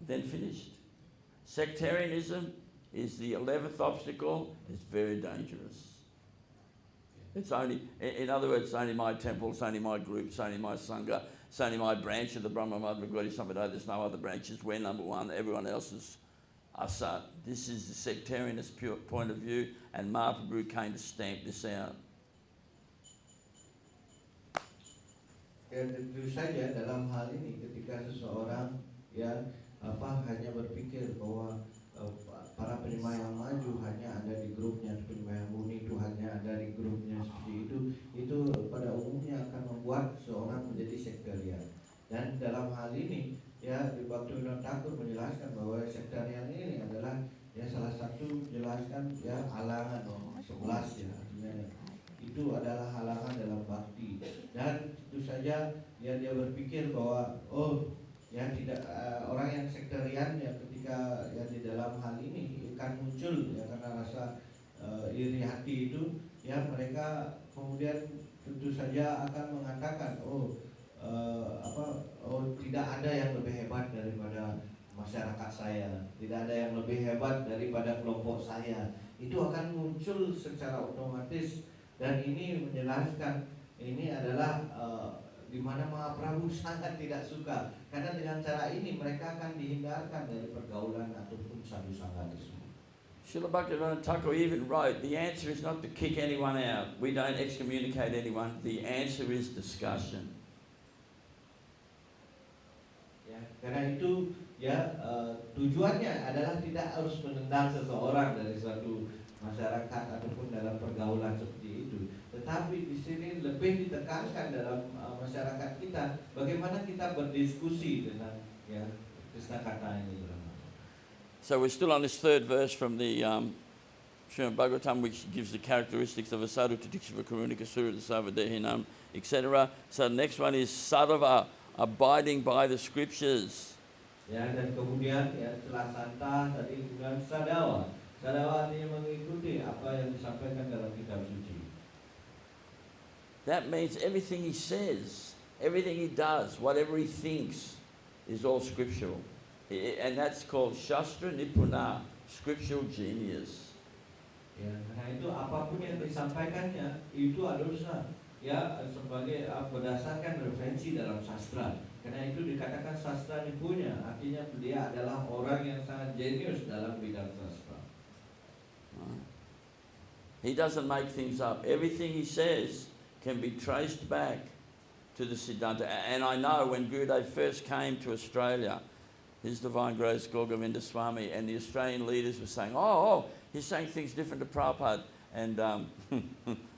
Then finished. Sectarianism is the 11th obstacle. It's very dangerous. It's only, in other words, it's only my temple, it's only my group, it's only my Sangha, it's only my branch of the Brahma Madhva Gaudiya Sampradaya. There's no other branches. We're number one, everyone else is Asat. This is the sectarianist pure point of view, and Mahaprabhu came to stamp this out. Ya tentu saja dalam hal ini ketika seseorang ya hanya berpikir bahwa para penyembah yang maju hanya ada di grupnya, penyembah yang murni itu hanya ada di grupnya seperti itu pada umumnya akan membuat seorang menjadi sektarian. Dan dalam hal ini ya di Bhaktivinoda Thakur menjelaskan bahwa sektarian ini adalah ya salah satu jelaskan ya halangan 11 ya artinya itu adalah halangan dalam bakti. Dan tentu saja ya dia berpikir bahwa ya tidak orang yang sektarian ya ketika ya di dalam hal ini akan muncul ya karena rasa iri hati itu ya mereka kemudian tentu saja akan mengatakan tidak ada yang lebih hebat daripada masyarakat saya, tidak ada yang lebih hebat daripada kelompok saya. Itu akan muncul secara otomatis. Dan ini menjelaskan ini adalah di mana Mahaprabhu sangat tidak suka karena dengan cara ini mereka akan dihindarkan dari pergaulan ataupun sadhu sangha tersebut. Srila Bhaktivinoda Thakur even wrote, the answer is not to kick anyone out. We don't excommunicate anyone. The answer is discussion. Ya, karena itu ya tujuannya adalah tidak harus menendang seseorang dari suatu masyarakat ataupun dalam pergaulan seperti itu. Tetapi di sini lebih ditekankan dalam masyarakat kita bagaimana kita berdiskusi dengan ya Krishna kata ini dalam. So we're still on this third verse from the Srimad Bhagavatam, which gives the characteristics of a sadhu, Tadikshava, Karunika, Sura, Savadahinam, etc. So the next one is sadhava, abiding by the scriptures. Ya, dan kemudian ya setelah santa tadi kemudian sadawa. Sadawa artinya mengikuti apa yang disampaikan dalam kitab suci. That means everything he says, everything he does, whatever he thinks, is all scriptural. And that's called Shastra Nipuna, scriptural genius. Ya, karena itu apapun yang disampaikannya itu adalah ya sebagai berdasarkan referensi dalam sastra. Karena itu dikatakan sastra nipunya, artinya dia adalah orang yang sangat jenius dalam bidang sastra. He doesn't make things up. Everything he says can be traced back to the Siddhanta. And I know when Gurudev first came to Australia, His Divine Grace Govinda Swami, and the Australian leaders were saying, oh, he's saying things different to Prabhupada. And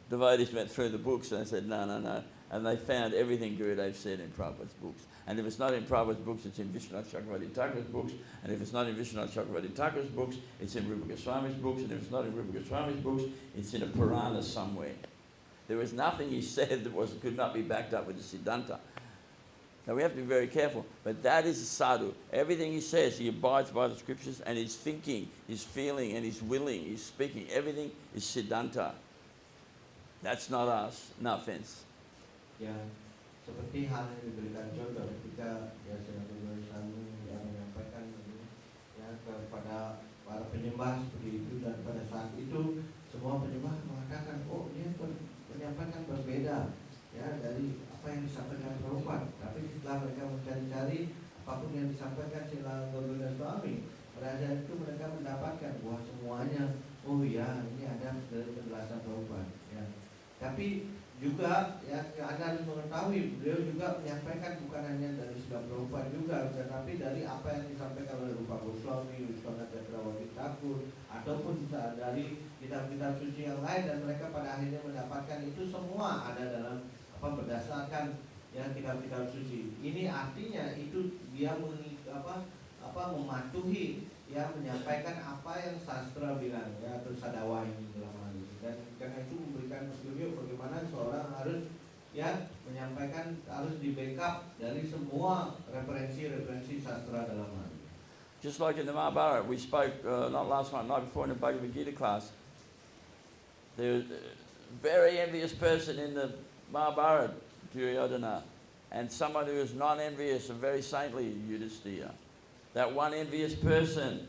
devotees went through the books and they said, no. And they found everything Gurudev said in Prabhupada's books. And if it's not in Prabhupada's books, it's in Vishwanath Chakravarti Thakur's books. And if it's not in Vishwanath Chakravarti Thakur's books, it's in Rupa Goswami's books. And if it's not in Rupa Goswami's books, it's in a Purana somewhere. There was nothing he said that could not be backed up with the Siddhanta. Now we have to be very careful. But that is a sadhu. Everything he says, he abides by the scriptures, and his thinking, his feeling, and his willing, his speaking, everything is Siddhanta. That's not us. No offense. Ya, seperti hal yang diberikan contoh ketika ya Saudara Sami yang menyampaikan ya kepada para penyembah seperti itu, dan pada saat itu semua penyembah mengatakan, oh dia menyampaikan berbeda ya dari apa yang disampaikan Prabhupada. Tapi setelah mereka mencari-cari apapun yang disampaikan Srila Garuda Swami, pada saat itu mereka mendapatkan bahwa semuanya, oh ya ini ada dari penjelasan Prabhupada. Ya. Tapi juga ya Anda harus mengetahui beliau juga menyampaikan bukan hanya dari Srila Prabhupada juga, tetapi dari apa yang disampaikan oleh Rupa Goswami, Vishwanath Chakravarti Thakur, ataupun dari kitab-kitab suci yang lain, dan mereka pada akhirnya mendapatkan itu semua ada dalam berdasarkan ya kitab-kitab suci. Ini artinya itu dia mematuhi ya menyampaikan apa yang sastra bilang ya, atau sadawa ini dalam hal ini. Dan karena itu memberikan petunjuk bagaimana seorang harus ya menyampaikan, harus di backup dari semua referensi-referensi sastra dalam hal ini. Just like in the Mahabharata, we spoke not last night, night before in the Bhagavad Gita class. There was a very envious person in the Mahabharata, Duryodhana, and someone who is non-envious and very saintly, Yudhisthira. That one envious person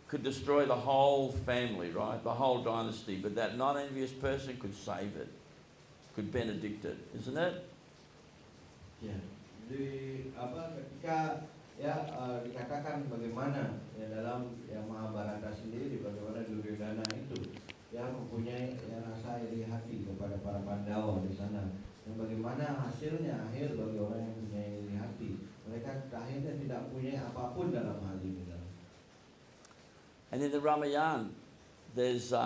could destroy the whole family, right? The whole dynasty. But that non-envious person could save it, could benedict it, isn't it? Ya, ketika dikatakan bagaimana ya dalam Mahabharata sendiri, bagaimana Duryodhana itu ya mempunyai rasa iri hati kepada para Pandawa di sana, dan bagaimana hasilnya akhir bagi orang yang punya iri hati, mereka akhirnya tidak punya apapun dalam hal ini. And in the Ramayana, there's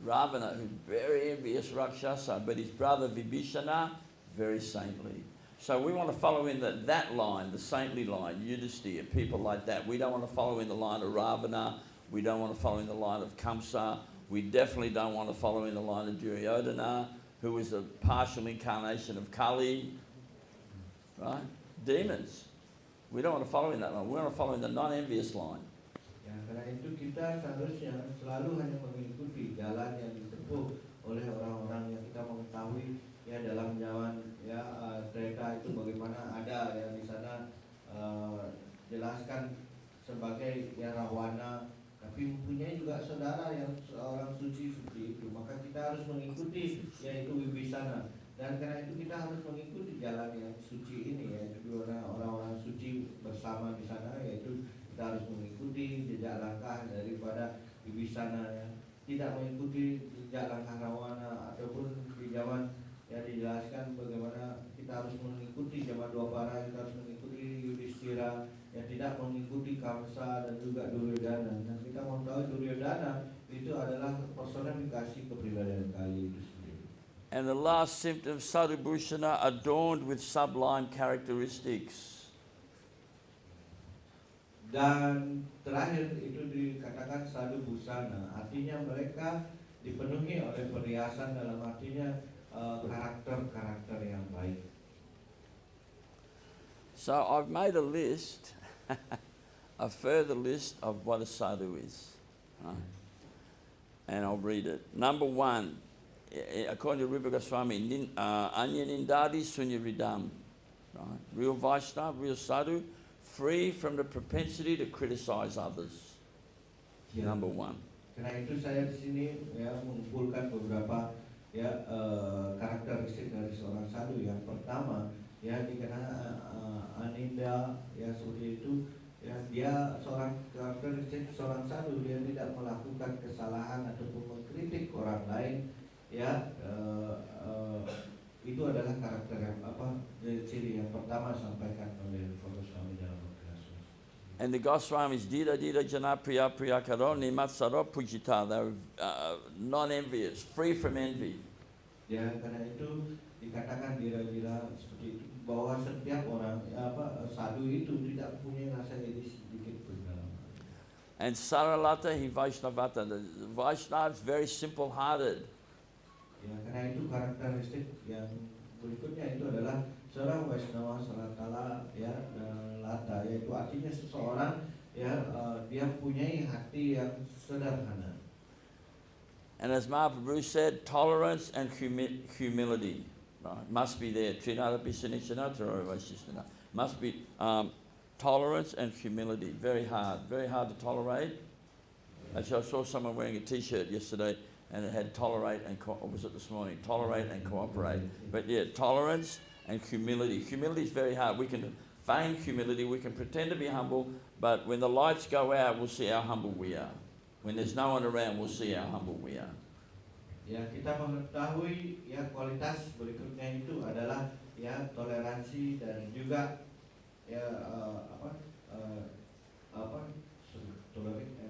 Ravana, who's very envious Rakshasa, but his brother Vibhishana, very saintly. So we want to follow in that line, the saintly line, Yudhisthira, people like that. We don't want to follow in the line of Ravana. We don't want to follow in the line of Kamsa. We definitely don't want to follow in the line of Duryodhana, who was a partial incarnation of Kali, right? Demons. We don't want to follow in that line. We want to follow in the non-envious line. Ya, karena itu kita seharusnya selalu hanya mengikuti jalan yang ditempuh oleh orang-orang yang kita mengetahui ya dalam jalan ya Treta itu bagaimana ada ya di sana jelaskan sebagai ya Rawana, tapi mempunyai juga saudara yang seorang suci seperti itu. Maka kita harus mengikuti yaitu Wibisana, dan karena itu kita harus mengikuti jalan yang suci ini, yaitu orang-orang suci bersama di sana, yaitu kita harus mengikuti jejak langkah daripada Wibisana ya. Tidak mengikuti jejak langkah Rawana, ataupun di zaman ya dijelaskan bagaimana kita harus mengikuti zaman Dwapara, kita harus mengikuti Yudhisthira, ya tidak mengikuti Kamsa dan juga Duryodhana. Nah, kita mau tahu Duryodhana itu adalah personifikasi kepribadian Kali itu sendiri. And the last symptom, Sadhubhushana, adorned with sublime characteristics. Dan terakhir itu dikatakan sadhu busana, artinya mereka dipenuhi oleh perhiasan, dalam artinya karakter-karakter yang baik. So I've made a list, a further list of what a sadhu is. Right? And I'll read it. Number one, according to Rupa Goswami, Anya Nindadi Sunya Ridam. Right? Real Vaishnava, real sadhu, free from the propensity to criticize others. Ya. Number one. Karena itu saya di sini ya mengumpulkan beberapa ya karakteristik dari seorang sadhu. Yang pertama ya dikatakan Aninda ya seperti itu ya, dia seorang karakteristik seorang sadhu, dia tidak melakukan kesalahan ataupun mengkritik orang lain ya. Itu adalah karakter yang ciri yang pertama sampaikan oleh Goswami dalam Bhakti-rasa. And the Goswamis, Dida Dida Jana Priya Priya Karo Nimat Saro Pujita, they were non-envious, free from envy. Ya, karena itu dikatakan dira-dira seperti itu, bahwa setiap orang sadhu itu tidak punya rasa iri sedikit pun dalam. And Saralata hi Vaishnavata, the Vaishnavas very simple-hearted. Ya, karena itu karakteristik yang berikutnya itu adalah seorang Vaishnava Saratala ya lata, yaitu artinya seseorang ya dia punyai hati yang sederhana. And as Mahaprabhu said, tolerance and humility, right, must be there. Trinadapi Sinichanatara Vaishisthana. Must be tolerance and humility. Very hard to tolerate. Actually, I saw someone wearing a T-shirt yesterday, and it had tolerate and or was it this morning? Tolerate and cooperate. But yeah, tolerance and humility. Humility is very hard. We can feign humility. We can pretend to be humble, but when the lights go out, we'll see how humble we are. When there's no one around, we'll see how humble we are. Ya, kita mengetahui ya kualitas berikutnya itu adalah ya toleransi dan juga ya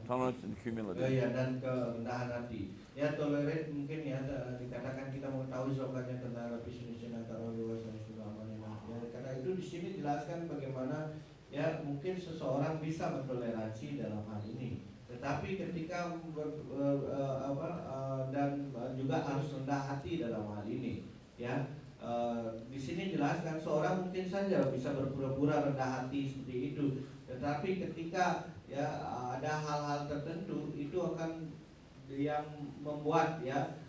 Tolerance and humility. Ya, dan kerendahan hati. Ya, tolerate mungkin ya dikatakan kita mengetahui slogannya tentara Pisnisina Tarawih Wasanisulamana. Ya, karena itu di sini jelaskan bagaimana ya mungkin seseorang bisa mentoleransi dalam hal ini. Tetapi ketika dan juga harus rendah hati dalam hal ini, ya di sini jelaskan seorang mungkin saja bisa berpura-pura rendah hati seperti itu, tetapi ketika ya ada hal-hal tertentu itu akan yang membuat ya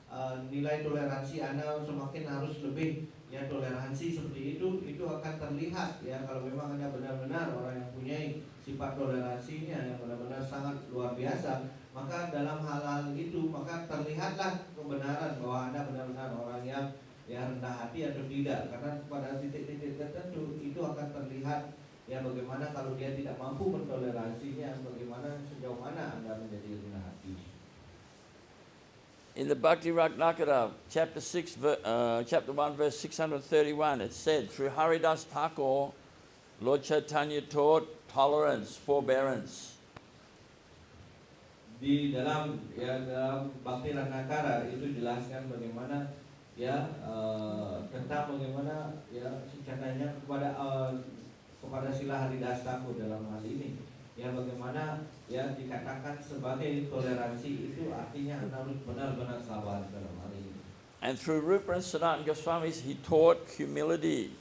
nilai toleransi Anda semakin harus lebih ya toleransi seperti itu akan terlihat ya kalau memang Anda benar-benar orang yang punya sifat toleransinya yang benar-benar sangat luar biasa, maka dalam hal-hal itu maka terlihatlah kebenaran bahwa Anda benar-benar orang yang ya rendah hati atau tidak, karena pada titik-titik tertentu itu akan terlihat ya bagaimana kalau dia tidak mampu mentoleransinya, bagaimana sejauh mana Anda menjadi rendah hati. In the Bhakti Ratnakara, chapter 1, verse 631, it said, through Haridas Thakur, Lord Chaitanya taught tolerance, forbearance. Di dalam Bhakti Ratnakara itu jelaskan bagaimana ya tentang bagaimana ya Chaitanya kepada Srila Haridas Thakur dalam hal ini. Ya bagaimana ya dikatakan sebagai toleransi itu artinya harus benar-benar sabar dalam hal ini. And through Rupa and Sanatana Goswamis, he taught humility.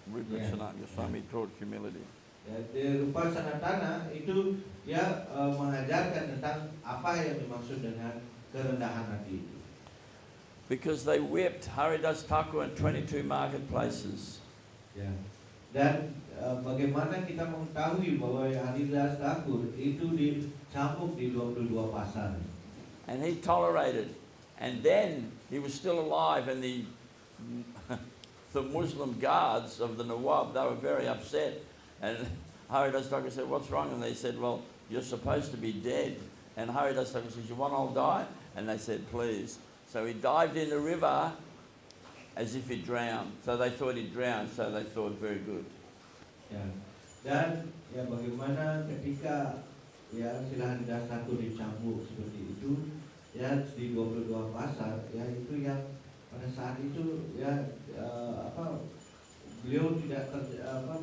Rupa and Sanatana Goswami taught humility. Ya, di Rupa Sanatana itu ya mengajarkan tentang apa yang dimaksud dengan kerendahan hati itu. Because they whipped Haridas Thakur in 22 marketplaces. Ya. Dan bagaimana kita mengetahui bahwa Haridas Thakur itu dicambuk di 22 pasar. And he tolerated. And then he was still alive, and the Muslim guards of the Nawab, they were very upset. And Haridas Thakur said, what's wrong? And they said, well, you're supposed to be dead. And Haridas Thakur said, you want I'll die? And they said, please. So he dived in the river as if he drowned. So they thought he drowned, so they thought very good. Ya. Dan ya bagaimana ketika ya Srila Haridas Thakur dicambuk seperti itu ya di 22 pasar ya itu yang pada saat itu ya beliau tidak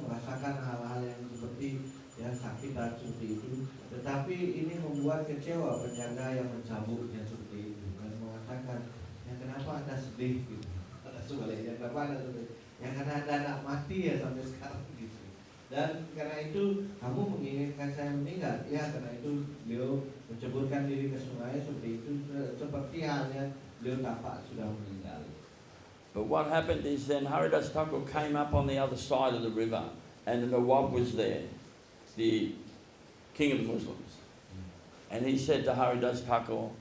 merasakan hal-hal yang seperti yang sakit dan seperti itu, tetapi ini membuat kecewa penjaga yang mencambuknya seperti itu dan mengatakan, ya kenapa Anda sedih gitu, ada sebaliknya, kenapa Anda sedih, ya karena Anda anak mati ya sampai sekarang gitu, dan karena itu kamu menginginkan saya meninggal, ya karena itu beliau menceburkan diri ke sungai seperti itu, seperti halnya beliau tampak sudah meninggal. But what happened is then Haridas Thakur came up on the other side of the river and the Nawab was there, the king of the Muslims. And he said to Haridas Thakur,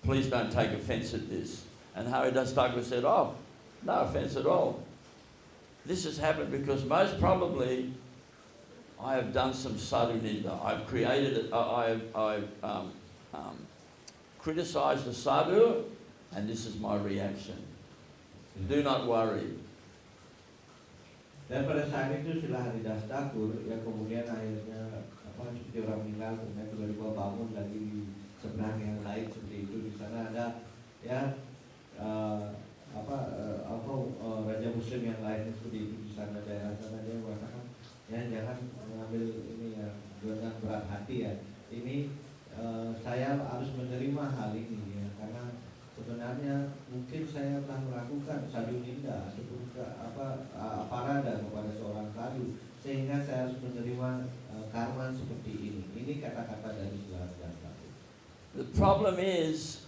please don't take offense at this. And Haridas Thakur said, oh, no offense at all. This has happened because most probably I have done some sadhu ninda. I've created it, I've criticized the sadhu and this is my reaction. Do not worry. Dan pada saat itu setelah Haridas Thakur, ya kemudian akhirnya seperti orang meninggal, kemudian tiba-tiba bangun lagi di seberang yang lain seperti itu. Di sana ada ya raja muslim yang lain seperti itu di sana, daerah sana. Dia mengatakan ya jangan mengambil ini ya dengan berat hati ya. Ini saya harus menerima hal ini ya, karena sebenarnya mungkin saya telah melakukan sadhu ninda ataupun aparada kepada seorang sadhu, sehingga saya harus menerima karma seperti ini. Ini kata-kata dari Haridas Thakur. The problem is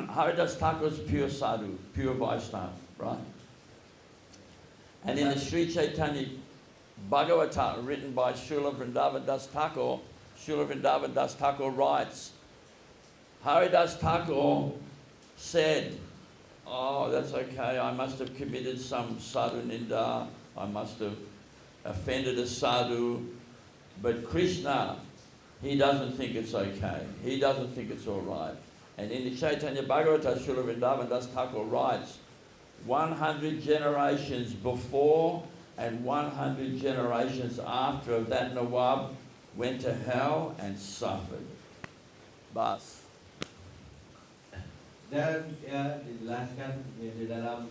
Haridas Thakur is pure sadhu, pure Vaishnava, right? And in the Sri Chaitanya Bhagavata written by Srila Vrindavan Das Thakur, Srila Vrindavan Das Thakur writes, Haridas Thakur said, oh, that's okay, I must have committed some sadhu ninda, I must have offended a sadhu, but Krishna, he doesn't think it's okay, he doesn't think it's all right. And in the Chaitanya Bhagavata, Srila Vrindavan Das Thakur writes, 100 generations before and 100 generations after of that Nawab went to hell and suffered. Bas. Dan ya dijelaskan di dalam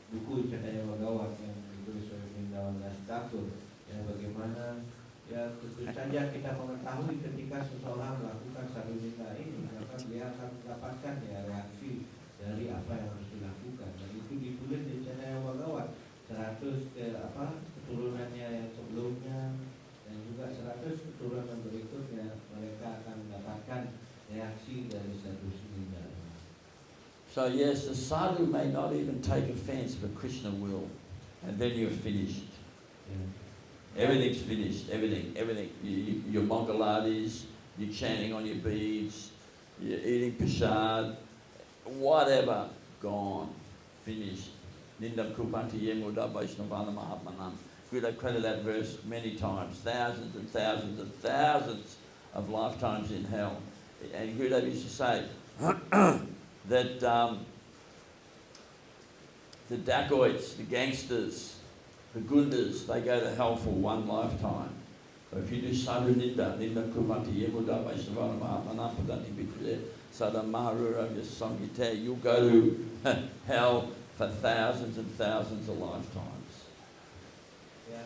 buku Chaitanya Bhagavat yang ditulis oleh Vrindavan Das Thakur, ya bagaimana ya tentu saja kita mengetahui ketika seseorang melakukan sadhu ninda ini, maka dia akan mendapatkan ya reaksi dari apa yang harus dilakukan, dan itu ditulis di Chaitanya Bhagavat 100 keturunannya yang sebelumnya dan juga 100 keturunan berikutnya, mereka akan mendapatkan reaksi dari sadhu ninda. So yes, the sadhu may not even take offense, but Krishna will. And then you're finished. Yeah. Everything's finished, everything. Your Mangaladis, you're chanting on your beads, you're eating prasad, whatever, gone, finished. Nindam Kupanti Yemuda Vaishnavana Mahatmanam. We've quoted that verse many times, thousands and thousands and thousands of lifetimes in hell. And Gurudev used to say, that the dacoits, the gangsters, the gundas, they go to hell for one lifetime. But if you do sadhu ninda, ninda kuvanti yemuda vaishnavana mahatmanam padanti bhikkhave sadha maharura yasangite, you'll go to hell for thousands and thousands of lifetimes. Ya,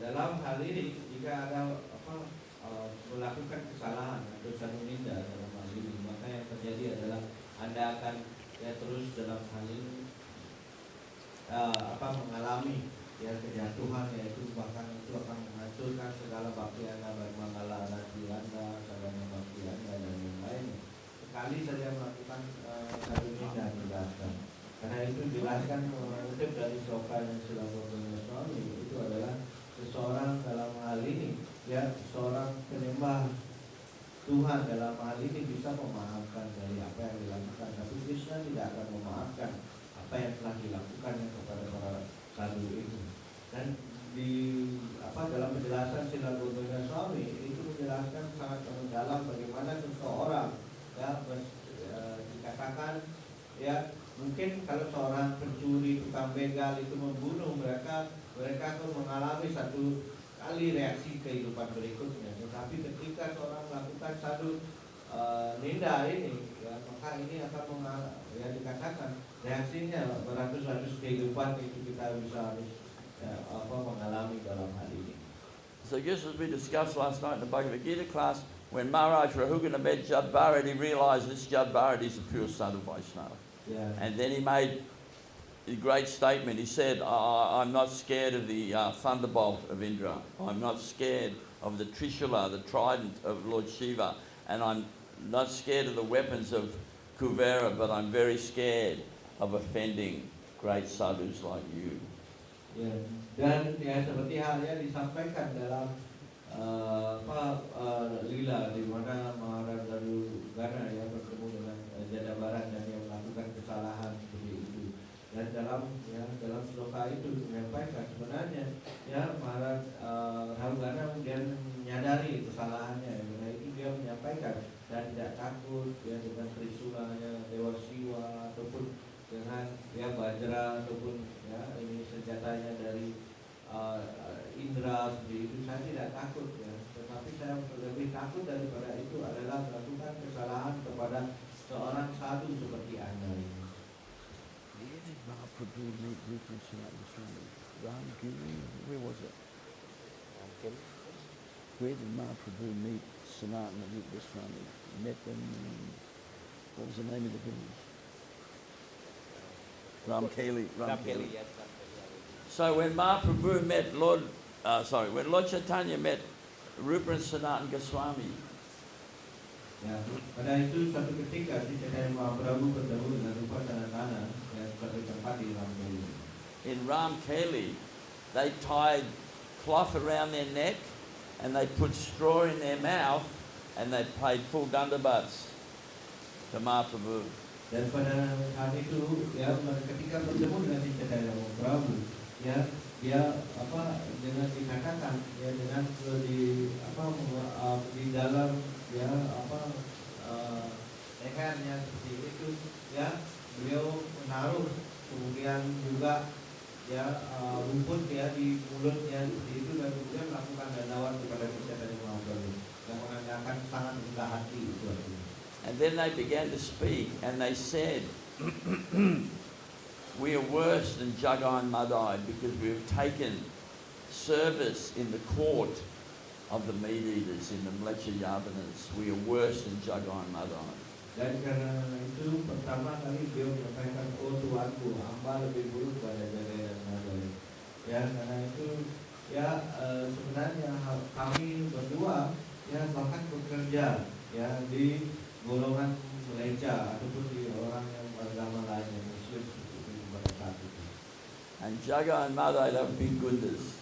dalam hal ini jika ada melakukan kesalahan atau sadhu ninda dalam hal ini, maka yang terjadi adalah Anda akan ya terus dalam hal ini mengalami ya kejatuhan, yaitu bahkan itu akan menghancurkan segala bakti Anda, baik mangala nanti Anda, segala bakti Anda dan yang lainnya. Sekali saja melakukan sadhu ninda dijelaskan. Karena itu dijelaskan mengutip dari sloka yang sudah berbunyi suami, itu adalah seseorang dalam hal ini ya seorang penyembah Tuhan dalam hal ini bisa memaafkan dari apa yang dilakukan, tapi Krishna tidak akan memaafkan apa yang telah dilakukannya kepada para sadhu itu. Dan di dalam penjelasan Srila Gopala Swami itu menjelaskan sangat mendalam bagaimana seseorang ya dikatakan ya mungkin kalau seorang pencuri, tukang begal itu membunuh, mereka akan mengalami satu kali reaksi kehidupan berikutnya. Tetapi ketika seorang melakukan sadhu ninda ini, ya, maka ini akan dikatakan reaksinya beratus-ratus kehidupan itu kita bisa harus mengalami dalam hal ini. So just as we discussed last night in the Bhagavad Gita class, when Maharaj Rahugana met Jad Bharat, he realized this Jad Bharat is a pure Sadhu Vaishnava. Ya, And then he made a great statement. He said, I'm not scared of the thunderbolt of Indra. I'm not scared of the Trishula, the trident of Lord Shiva. And I'm not scared of the weapons of Kuvera, but I'm very scared of offending great sadhus like you. ya. Dan ya seperti halnya disampaikan dalam lila di mana Maharaj Rahugana ya bertemu dengan Jada Barat dan yang melakukan kesalahan seperti itu. Dan dalam sloka itu menyampaikan sebenarnya ya Maharaj Rahugana kemudian menyadari kesalahannya, karena itu dia menyampaikan dan tidak takut ya dengan trisulanya Dewa Siwa ataupun dengan ya Bajra ataupun ya ini senjatanya dari Indra seperti itu. Saya tidak takut ya, tetapi saya lebih takut daripada itu adalah melakukan kesalahan kepada seorang sadhu seperti Anda ini. Where did Mahaprabhu meet Rupa Sanatana Swami? Ramgiri? Where was it? Where did Mahaprabhu meet Sanatana Rupa Swami? Met them in, what was the name of the village? Ramkeli. Ramkeli, yes, Ramkeli. So when Mahaprabhu met when Lord Chaitanya met Rupa and Sanatana Goswami, Ya, pada itu suatu ketika si Chaitanya Mahaprabhu bertemu dengan Rupa Sanatana ya suatu tempat di Ramkeli. in Ramkeli, they tied cloth around their neck and they put straw in their mouth and they paid full dandabats to Mahaprabhu. Dan pada saat itu ya ketika bertemu dengan si Chaitanya Mahaprabhu ya dia dengan dikatakan ya dengan di dalam ya lehernya seperti itu ya beliau menaruh kemudian juga ya rumput ya di mulutnya seperti itu dan kemudian melakukan dandawat kepada si Chaitanya Mahaprabhu yang menandakan sangat rendah hati itu artinya. And then they began to speak and they said, we are worse than Jagai and Madai because we have taken service in the court of the meat eaters, in the Mlecha Yavanas. We are worse than Jagai and Madai. Dan karena itu pertama kali beliau menyampaikan, oh Tuanku, hamba lebih buruk pada Jagai dan Madai. Ya karena itu ya sebenarnya kami berdua ya bahkan bekerja ya di golongan Mlecha ataupun di orang yang beragama lain yang Muslim seperti itu pada saat itu. And Jagai and Madai, they were big gundas.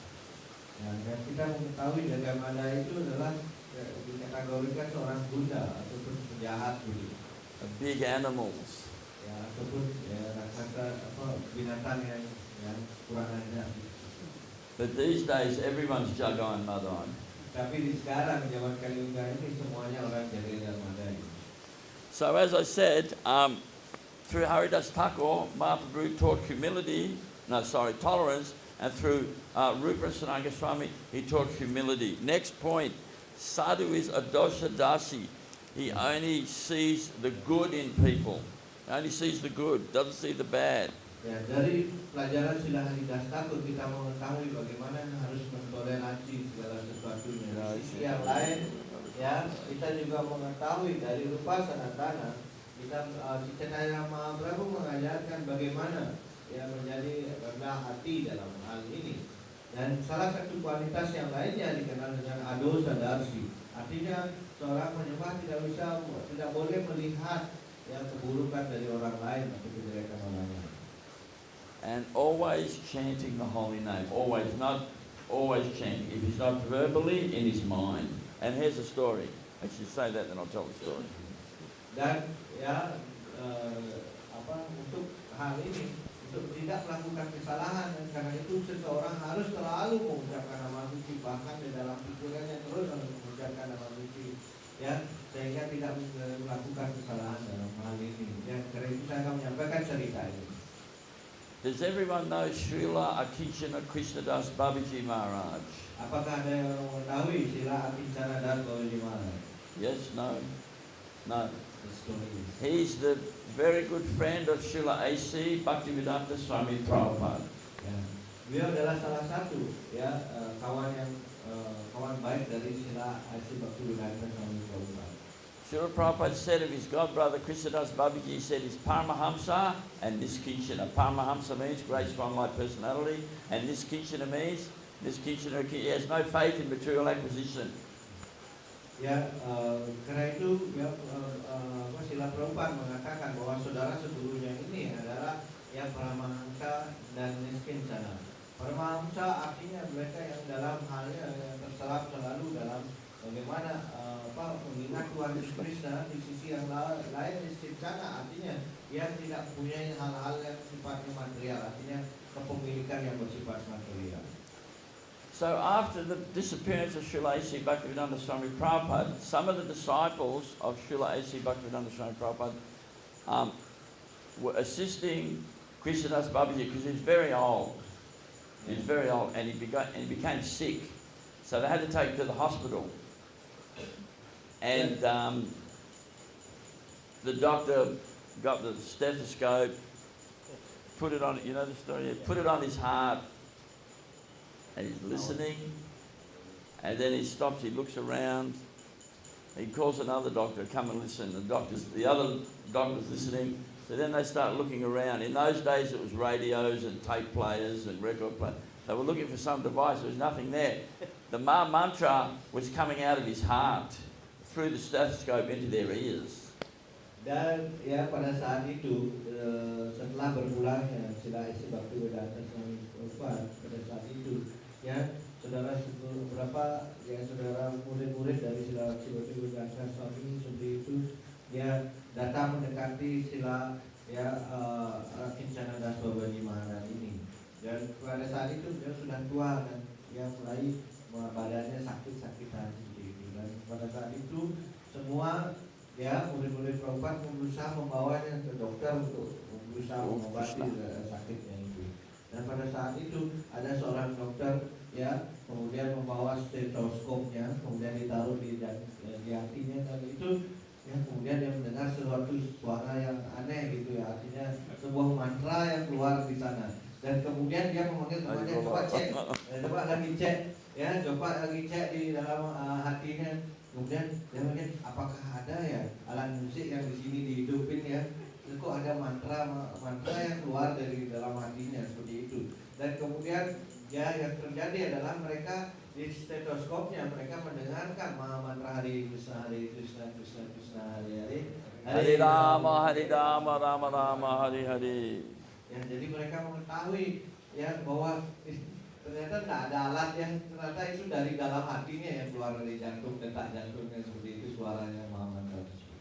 Ya, dan kita mengetahui Jagai Madai itu adalah dikategorikan seorang Buddha ataupun penjahat begitu. Big animals. Ya ataupun ya raksasa binatang yang kurang ajar. But these days, everyone's Jagai and Madai. Tapi di sekarang zaman Kaliuga ini semuanya orang Jagai dan Madai. So as I said, through Haridas Thakur, Mahaprabhu taught tolerance, and through Rupa Sanatana Goswami, he taught humility. Next point, sadhu is adosha dasi. He only sees the good in people. He only sees the good, doesn't see the bad. Ya, dari pelajaran Sila Haridas Thakur kita mengetahui bagaimana harus mentoleransi segala sesuatunya. Di sisi yang lain, ya kita juga mengetahui dari Rupa Sanatana, kita si Chaitanya Mahaprabhu mengajarkan bagaimana ya menjadi rendah hati dalam hal ini. Dan salah satu kualitas yang lainnya dikenal dengan adosa darsi. Artinya seorang penyembah tidak boleh melihat ya keburukan dari orang lain atau kejelekan orang lain. And always chanting the holy name. Always, not always chanting. If he's not verbally, in his mind. And here's a story. I should say that, then I'll tell the story. Dan ya untuk hal ini, untuk tidak melakukan kesalahan, dan karena itu seseorang harus selalu mengucapkan nama suci, bahkan di dalam pikirannya terus harus mengucapkan nama suci, ya sehingga tidak melakukan kesalahan dalam hal ini. Dan karena itu saya akan menyampaikan cerita ini. Does everyone know Srila Akincana Krishnadas Babaji Maharaj? Apakah ada yang mengetahui Srila Akincana Das Babaji Maharaj? Yes, no? No. the story. He's the very good friend of Srila A.C. Bhaktivedanta Swami Prabhupada. Ya. Beliau adalah salah satu kawan baik dari Srila A.C. Bhaktivedanta Swami Prabhupada. Srila Prabhupada said of his godbrother Krishnadas Babaji, he said he's Paramahamsa and Niskishana. Paramahamsa means great strong light personality, and Niskishana means he has no faith in material acquisition. Ya, karena itu Srila Prabhupada mengatakan bahwa saudara segurunya ini adalah yang Paramahamsa dan Niskishana. Paramahamsa artinya mereka yang dalam halnya yang terserap selalu dalam bagaimana mengingat Tuhan Yesus Kristus di sisi yang lain. Niskishana artinya dia tidak punya hal-hal yang sifatnya material, artinya kepemilikan yang bersifat material. So after the disappearance of Srila A.C. Bhaktivedanta Swami Prabhupada, some of the disciples of Srila A.C. Bhaktivedanta Swami Prabhupada were assisting Krishnadas Babaji because he's very old. He's very old, and he became sick, so they had to take him to the hospital. And the doctor got the stethoscope, put it on. You know the story. Put it on his heart. And he's listening, and then he stops, he looks around, he calls another doctor, come and listen. The other doctor's listening, so then they start looking around. In those days it was radios and tape players and record players. They were looking for some device, there was nothing there. The Maha Mantra was coming out of his heart through the stethoscope into their ears. Dan ya pada saat itu setelah berpulangnya Srila A.C. Bhaktivedanta Swami Prabhupada, pada saat itu ya saudara murid-murid dari Srila A.C. Bhaktivedanta Swami seperti itu dia datang mendekati Srila Kincana Das Babaji Maharaj ini, dan pada saat itu dia sudah tua dan dia mulai badannya sakit-sakitan seperti itu, dan pada saat itu semua ya murid-murid Prabhupada berusaha membawanya ke dokter untuk berusaha mengobati sakitnya itu. Dan pada saat itu ada seorang dokter ya kemudian membawa stetoskopnya, kemudian ditaruh di hatinya, dan itu ya kemudian dia mendengar suatu suara yang aneh gitu ya, artinya sebuah mantra yang keluar di sana. Dan kemudian dia memanggil temannya, coba lagi cek di dalam hatinya. Kemudian dia melihat apakah ada ya alat musik yang di sini dihidupin ya, kok ada mantra yang keluar dari dalam hatinya seperti itu. Dan kemudian ya yang terjadi adalah mereka di stetoskopnya mereka mendengarkan mantra Hari Krishna Hari Krishna Krishna Krishna Hari Hari Hari Rama Rama Rama Hari Hari. Ya, jadi mereka mengetahui ya bahwa ternyata tidak ada alat yang ternyata itu dari dalam hatinya yang keluar dari jantung, detak jantungnya seperti itu suaranya Muhammad Rasul.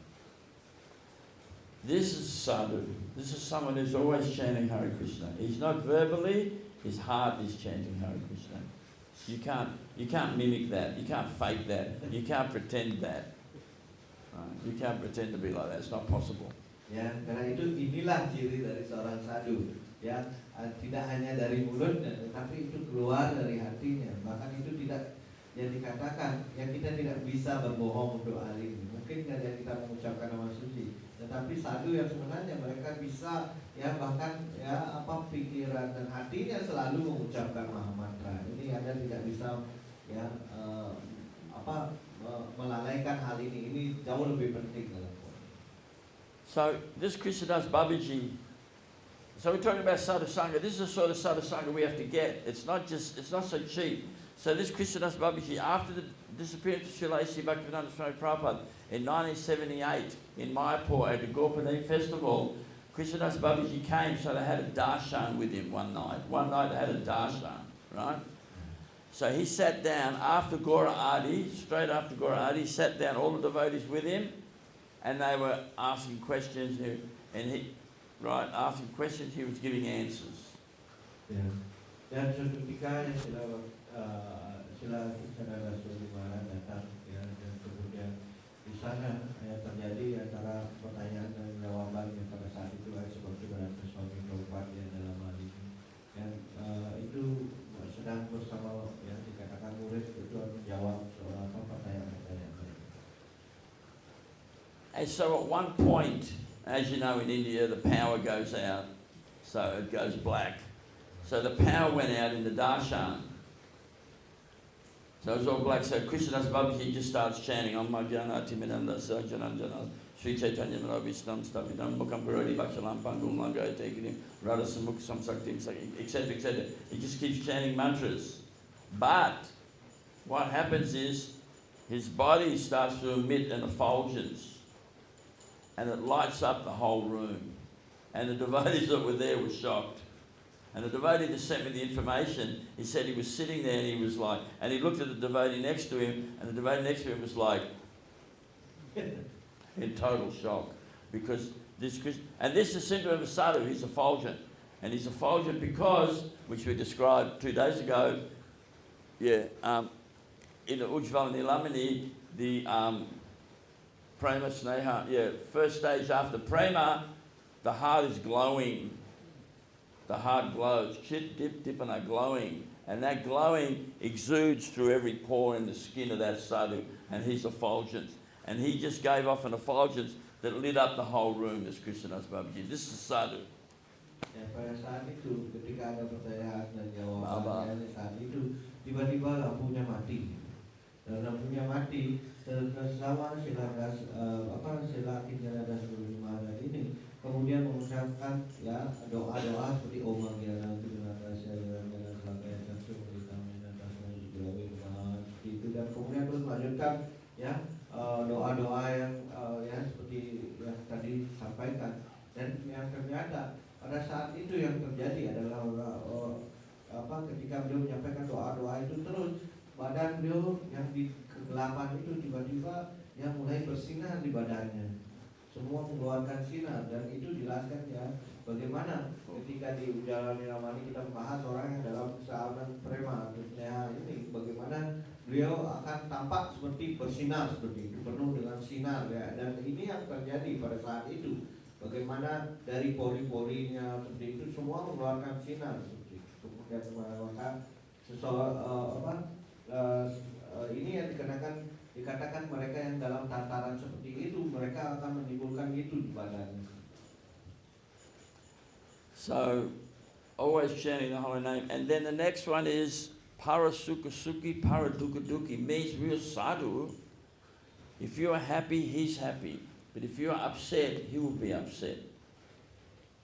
This is sadhu. This is someone who's always chanting Hare Krishna. He's not verbally, his heart is chanting Hare Krishna. You can't mimic that. You can't fake that. You can't pretend that. You can't pretend to be like that. It's not possible. Ya, karena itu inilah ciri dari seorang sadhu. Ya, tidak hanya dari mulutnya, tetapi itu keluar dari hatinya. Bahkan itu tidak yang dikatakan, yang kita tidak bisa berbohong untuk hal ini. Mungkin saja kita mengucapkan nama suci, tetapi sadhu yang sebenarnya mereka bisa ya bahkan ya pikiran dan hatinya selalu mengucapkan Maha Mantra. Ini Anda tidak bisa ya melalaikan hal ini. Ini jauh lebih penting dalam. So this Krishnadas Babaji. So we're talking about Sadhu Sangha. This is the sort of Sadhu Sangha we have to get. It's not so cheap. So this Krishnadas Babaji, after the disappearance of Srila A.C. Bhaktivedanta Swami Prabhupada in 1978 in Mayapur at the Gorpani festival, Krishnadas Babaji came, so they had a darshan with him one night. One night they had a darshan, right? So he sat down after Gora Adi, straight after Gora Adi, he sat down, all the devotees with him, and they were asking questions, and asking questions, he was giving answers. Ya. Dan suatu ketika Srila Kincana Das Babaji Maharaj datang ya, dan kemudian di sana ya, terjadi antara pertanyaan dan jawaban yang pada saat itu seperti berada Swami Prabhupada ya, dalam hal ini. Dan itu sedang bersama ya dikatakan murid itu menjawab soal pertanyaan-pertanyaan. And so at one point, as you know in India, the power goes out, so it goes black. So the power went out in the darshan. So it was all black. So Krishnadas Babaji just starts chanting, Om Jana Timinanda Sajananjana, Sri Chaitanya Manovistam Stavidam, Mukam Parodi Bhakshalam Pangum Langai Tekinim, Radha Samukh Samsaktim, etc., etc. He just keeps chanting mantras. But what happens is his body starts to emit an effulgence and it lights up the whole room. And the devotees that were there were shocked. And the devotee that sent me the information, he said he was sitting there and he was like, and he looked at the devotee next to him, and the devotee next to him was like, in total shock. Because this is the symptom of a sadhu, he's effulgent. And he's effulgent because, which we described 2 days ago, in the Ujjvala Nilamani, the Prema Sneha, first stage after Prema, the heart is glowing. The heart glows, chit, dip, dipana, glowing. And that glowing exudes through every pore in the skin of that sadhu. And he's effulgent. And he just gave off an effulgence that lit up the whole room, this Krishnadas Babaji. This is sadhu. Ya, pada saat itu, ketika ada pertanyaan dan jawabannya, saat itu tiba-tiba lampunya mati. Dan lampunya mati, bersama sila Kinjala Guru ini kemudian mengucapkan ya doa-doa seperti Om Manggala seperti itu, dan kemudian terus melanjutkan ya doa-doa yang ya seperti yang tadi sampaikan. Dan yang ternyata pada saat itu yang terjadi adalah ketika beliau menyampaikan doa-doa itu, terus badan beliau yang di kegelapan itu tiba-tiba yang mulai bersinar di badannya. Semua mengeluarkan sinar, dan itu jelaskan ya bagaimana ketika di Ujjvala Nilamani kita membahas orang yang dalam kesamaan prema atau sneha ini, bagaimana beliau akan tampak seperti bersinar seperti itu, penuh dengan sinar ya. Dan ini yang terjadi pada saat itu, bagaimana dari pori-porinya seperti itu semua mengeluarkan sinar seperti itu. Kemudian maka ini yang dikatakan mereka yang dalam tataran seperti itu, mereka akan menimbulkan itu di badan. So, always chanting the holy name. And then the next one is Parasukha Sukhi, Paradukkha Dukhi, means real sadhu. If you are happy, he's happy. But if you are upset, he will be upset.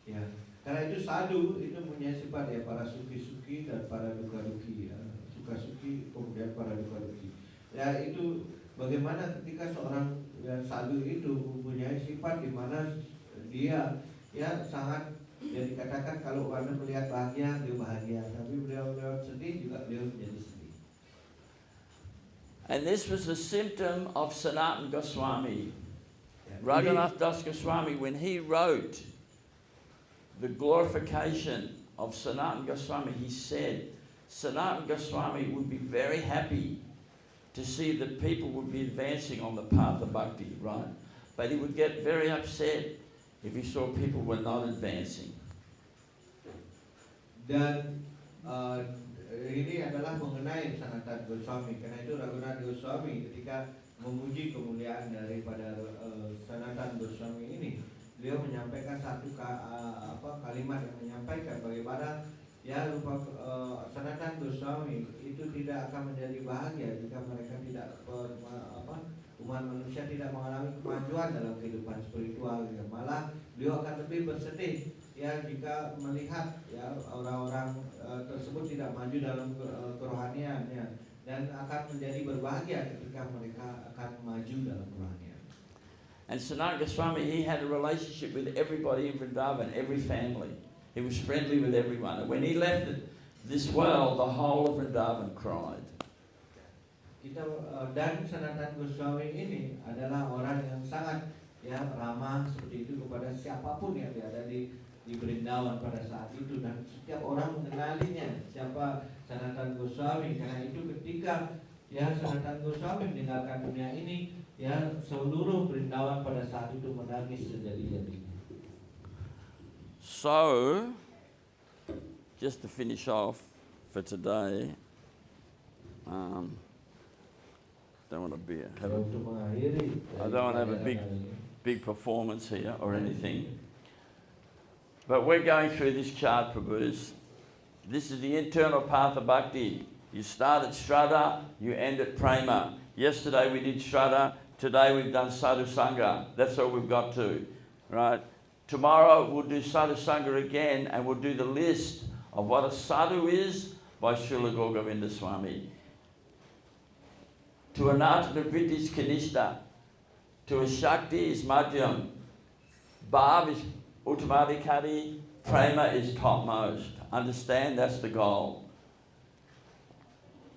Ya, karena itu sadhu itu punya sifat ya, para suki-suki dan para dukkha-dukhi ya. Suka-suki kemudian para dukkha-dukhi. Ya, itu bagaimana ketika seorang sadhu itu mempunyai sifat di mana dia ya sangat, ya dikatakan kalau Anda melihat bahagia, dia bahagia, tapi beliau sedih juga beliau menjadi sedih. And this was the symptom of Sanatana Goswami. Ya, Raghunath Das Goswami, when he wrote the glorification of Sanatana Goswami, he said Sanatana Goswami would be very happy to see that people would be advancing on the path of bhakti, right? But he would get very upset if he saw people were not advancing. Dan ini adalah mengenai Sanatana Goswami. Karena itu Raghunath Goswami ketika memuji kemuliaan daripada Sanatana Goswami ini, beliau menyampaikan satu kalimat yang menyampaikan bagaimana ya Sanatana Goswami itu tidak akan menjadi bahagia jika mereka tidak umat manusia tidak mengalami kemajuan dalam kehidupan spiritual ya. Malah beliau akan lebih bersedih ya jika melihat ya orang-orang tersebut tidak maju dalam kerohanian ya, dan akan menjadi berbahagia ketika mereka akan maju dalam kerohanian. And Sanatana Goswami, he had a relationship with everybody in Vrindavan, every family. He was friendly with everyone. And when he left this world, the whole of Vrindavan cried. Dan Sanatana Goswami ini adalah orang yang sangat ya ramah seperti itu kepada siapapun yang ada di Vrindavan pada saat itu, dan setiap orang mengenalinya siapa Sanatana Goswami. Karena itu ketika ya Sanatana Goswami meninggalkan dunia ini, ya seluruh Vrindavan pada saat itu menangis sejadi-jadinya. So, just to finish off for today, don't want to be I don't want to have a big big performance here or anything. But we're going through this chart, Prabhus. This is the internal path of bhakti. You start at Shraddha, you end at Prema. Yesterday we did Shraddha, today we've done Sadhu Sangha. That's all we've got to, right? Tomorrow we'll do Sadhu Sangha again, and we'll do the list of what a sadhu is by Srila Gaur Govinda Swami. To an Atmanavritti is Kanishta, to a Shakti is Madhyam, Bhav is Uttamadhikari, Prema is topmost. Understand, that's the goal.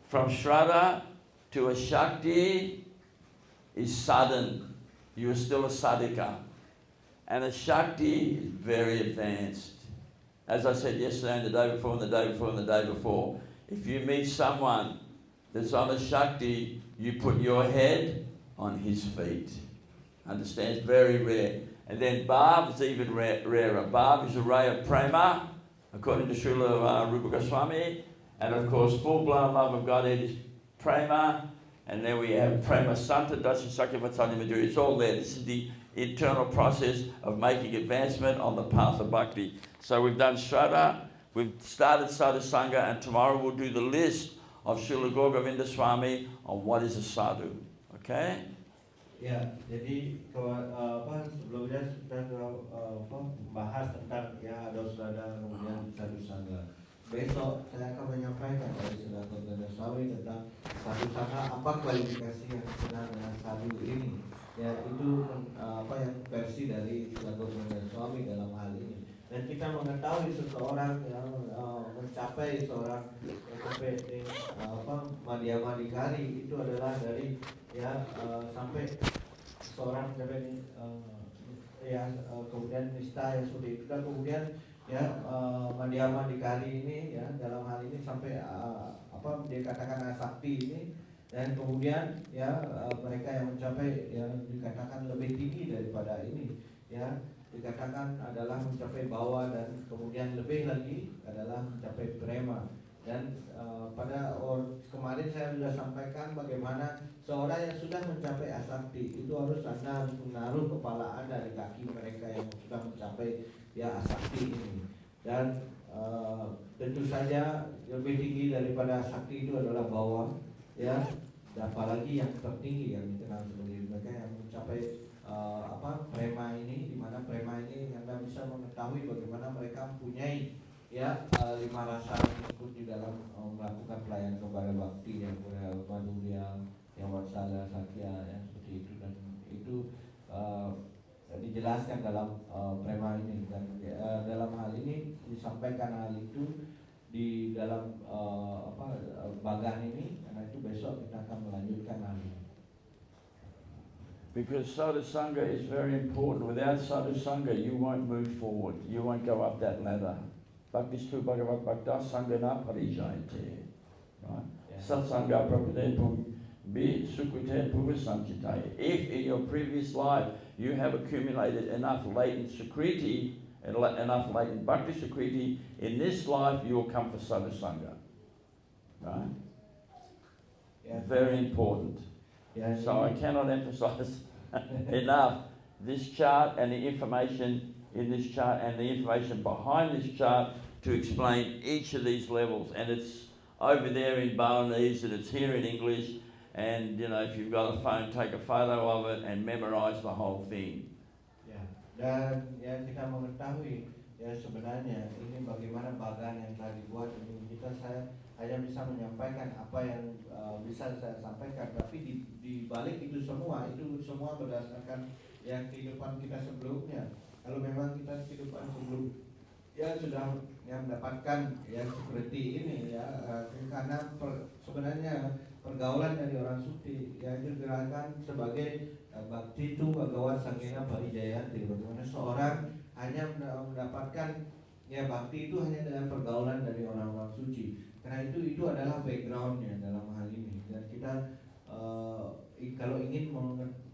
From Shraddha to a Shakti is sudden. You are still a sadhika. And a Shakti is very advanced. As I said yesterday and the day before and the day before and the day before, if you meet someone that's on a Shakti, you put your head on his feet. Understand? It's very rare. And then Bhav is even rarer. Bhav is a ray of Prema, according to Srila Rupa Goswami. And of course, full-blown love of Godhead is Prema. And then we have Prema Santa, Dasya Sakya Vatsalya Madhurya. It's all there. This is the internal process of making advancement on the path of bhakti. So we've done Shraddha, we've started Sadhu Sangha, and tomorrow we'll do the list of Srila Gaur Govinda Swami on what is a sadhu. Okay? Ya, jadi sebelumnya kita bahas tentang ya ada Shraddha kemudian Sadhu Sangha. Besok saya akan menyampaikan dari Srila Gaur Govinda Swami tentang Sadhu Sangha, apa kualifikasi yang sebenarnya dengan sadhu ini. Ya itu yang versi dari Srila Gaur Govinda Swami dalam hal ini. Dan kita mengetahui seseorang yang mencapai seorang sampai Madhyamadhikari itu adalah dari sampai seorang mencapai kemudian nista yang seperti itu, dan kemudian Madhyamadhikari ini dalam hal ini sampai dikatakan asakti ini, dan kemudian mereka yang mencapai yang dikatakan lebih tinggi daripada ini dikatakan adalah mencapai bawah, dan kemudian lebih lagi adalah mencapai prema. Dan pada kemarin saya sudah sampaikan bagaimana seorang yang sudah mencapai asakti itu harus menaruh kepala Anda di kaki mereka yang sudah mencapai asakti ini. Dan tentu saja lebih tinggi daripada asakti itu adalah bawah, dan apalagi yang tertinggi yang dikenal sebagai mereka yang mencapai prema ini, di mana prema ini Anda bisa mengetahui bagaimana mereka mempunyai 5 rasa tersebut di dalam melakukan pelayanan kepada bakti yang Madhurya, yang Vatsalya, Sakya, yang seperti itu, dan itu dijelaskan dalam prema ini, dan dalam hal ini disampaikan hal itu di dalam bagan ini, karena itu besok kita akan melanjutkan hal ini. Because Sadhu Sangha is very important. Without Sadhu Sangha, you won't move forward. You won't go up that ladder. Bhaktistu Bhagavat Bhakta Sangana Parijayate. Right? Satsanga Prapade Bi Sukrite Puvasanchitaye. If in your previous life you have accumulated enough latent Sukriti, enough latent Bhakti Sukriti, in this life you will come for Sadhu Sangha. Right? Very important. So I cannot emphasize enough this chart and the information in this chart and the information behind this chart to explain each of these levels. And it's over there in Balinese and it's here in English. And if you've got a phone, take a photo of it and memorize the whole thing. Dan yang kita mengetahui sebenarnya ini bagaimana bagan yang telah dibuat ini, saya hanya bisa menyampaikan apa yang bisa saya sampaikan, tapi di balik itu semua berdasarkan yang kehidupan kita sebelumnya. Kalau memang kita kehidupan sebelum sudah mendapatkan seperti ini karena sebenarnya pergaulan dari orang suci itu dikatakan sebagai bakti itu bagawan sangena parijayati, bagaimana seorang hanya mendapatkan bakti itu hanya dengan pergaulan dari orang-orang suci. Karena itu adalah backgroundnya dalam hal ini, dan kita kalau ingin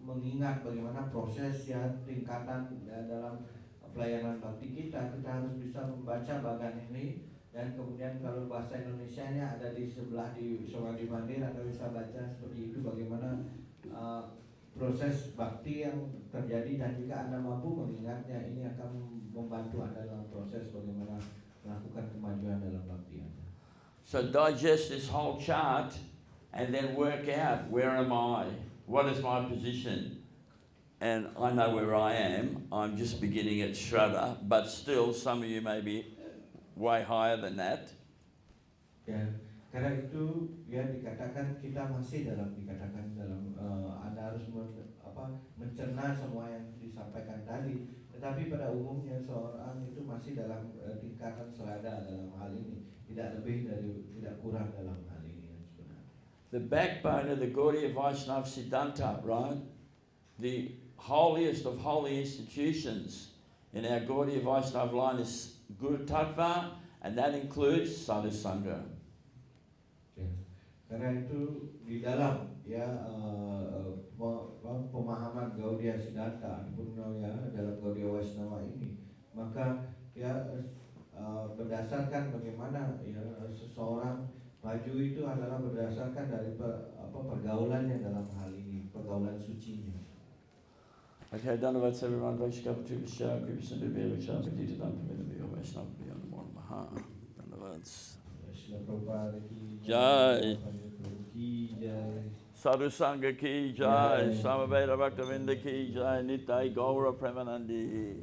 mengingat bagaimana proses tingkatan dalam pelayanan bakti kita harus bisa membaca bagan ini, dan kemudian kalau bahasa Indonesianya ada di sebelah di Sawadhi Mandir, Anda bisa baca seperti itu bagaimana proses bakti yang terjadi, dan jika Anda mampu mengingatnya, ini akan membantu Anda dalam proses bagaimana melakukan kemajuan dalam bakti Anda. So digest this whole chart and then work out, where am I? What is my position? And I know where I am. I'm just beginning at Shraddha, but still some of you may be way higher than that. Ya, karena itu ya dikatakan kita masih dikatakan dalam Anda harus mencerna semua yang disampaikan tadi. Tetapi pada umumnya seorang itu masih dalam tingkatan selada dalam hal ini, tidak lebih dari, tidak kurang dalam hal ini yang sebenarnya. The backbone of the Gaudiya Vaishnava Siddhanta, right? The holiest of holy institutions in our Gaudiya Vaishnava line is Guru Tattva, and that includes Sadhu Sangha. Ya, karena itu di dalam ya pemahaman Gaudiya Siddhanta ataupun ya dalam Gaudiya Vaishnava ini, maka ya berdasarkan bagaimana ya seseorang maju itu adalah berdasarkan dari pergaulannya dalam hal ini, pergaulan sucinya. Okay, Dhanavad everyone, Vaishkava to Vishya, Krishna Devya, Vishya, Vidita, Dhamma, Vidya, Vaishnava, Beyond One Maha. Dhanavad. Jai. Sadhu Sangha ki jai, Samaveda Bhaktavinda ki jai, Nitai Gaura Premanandi.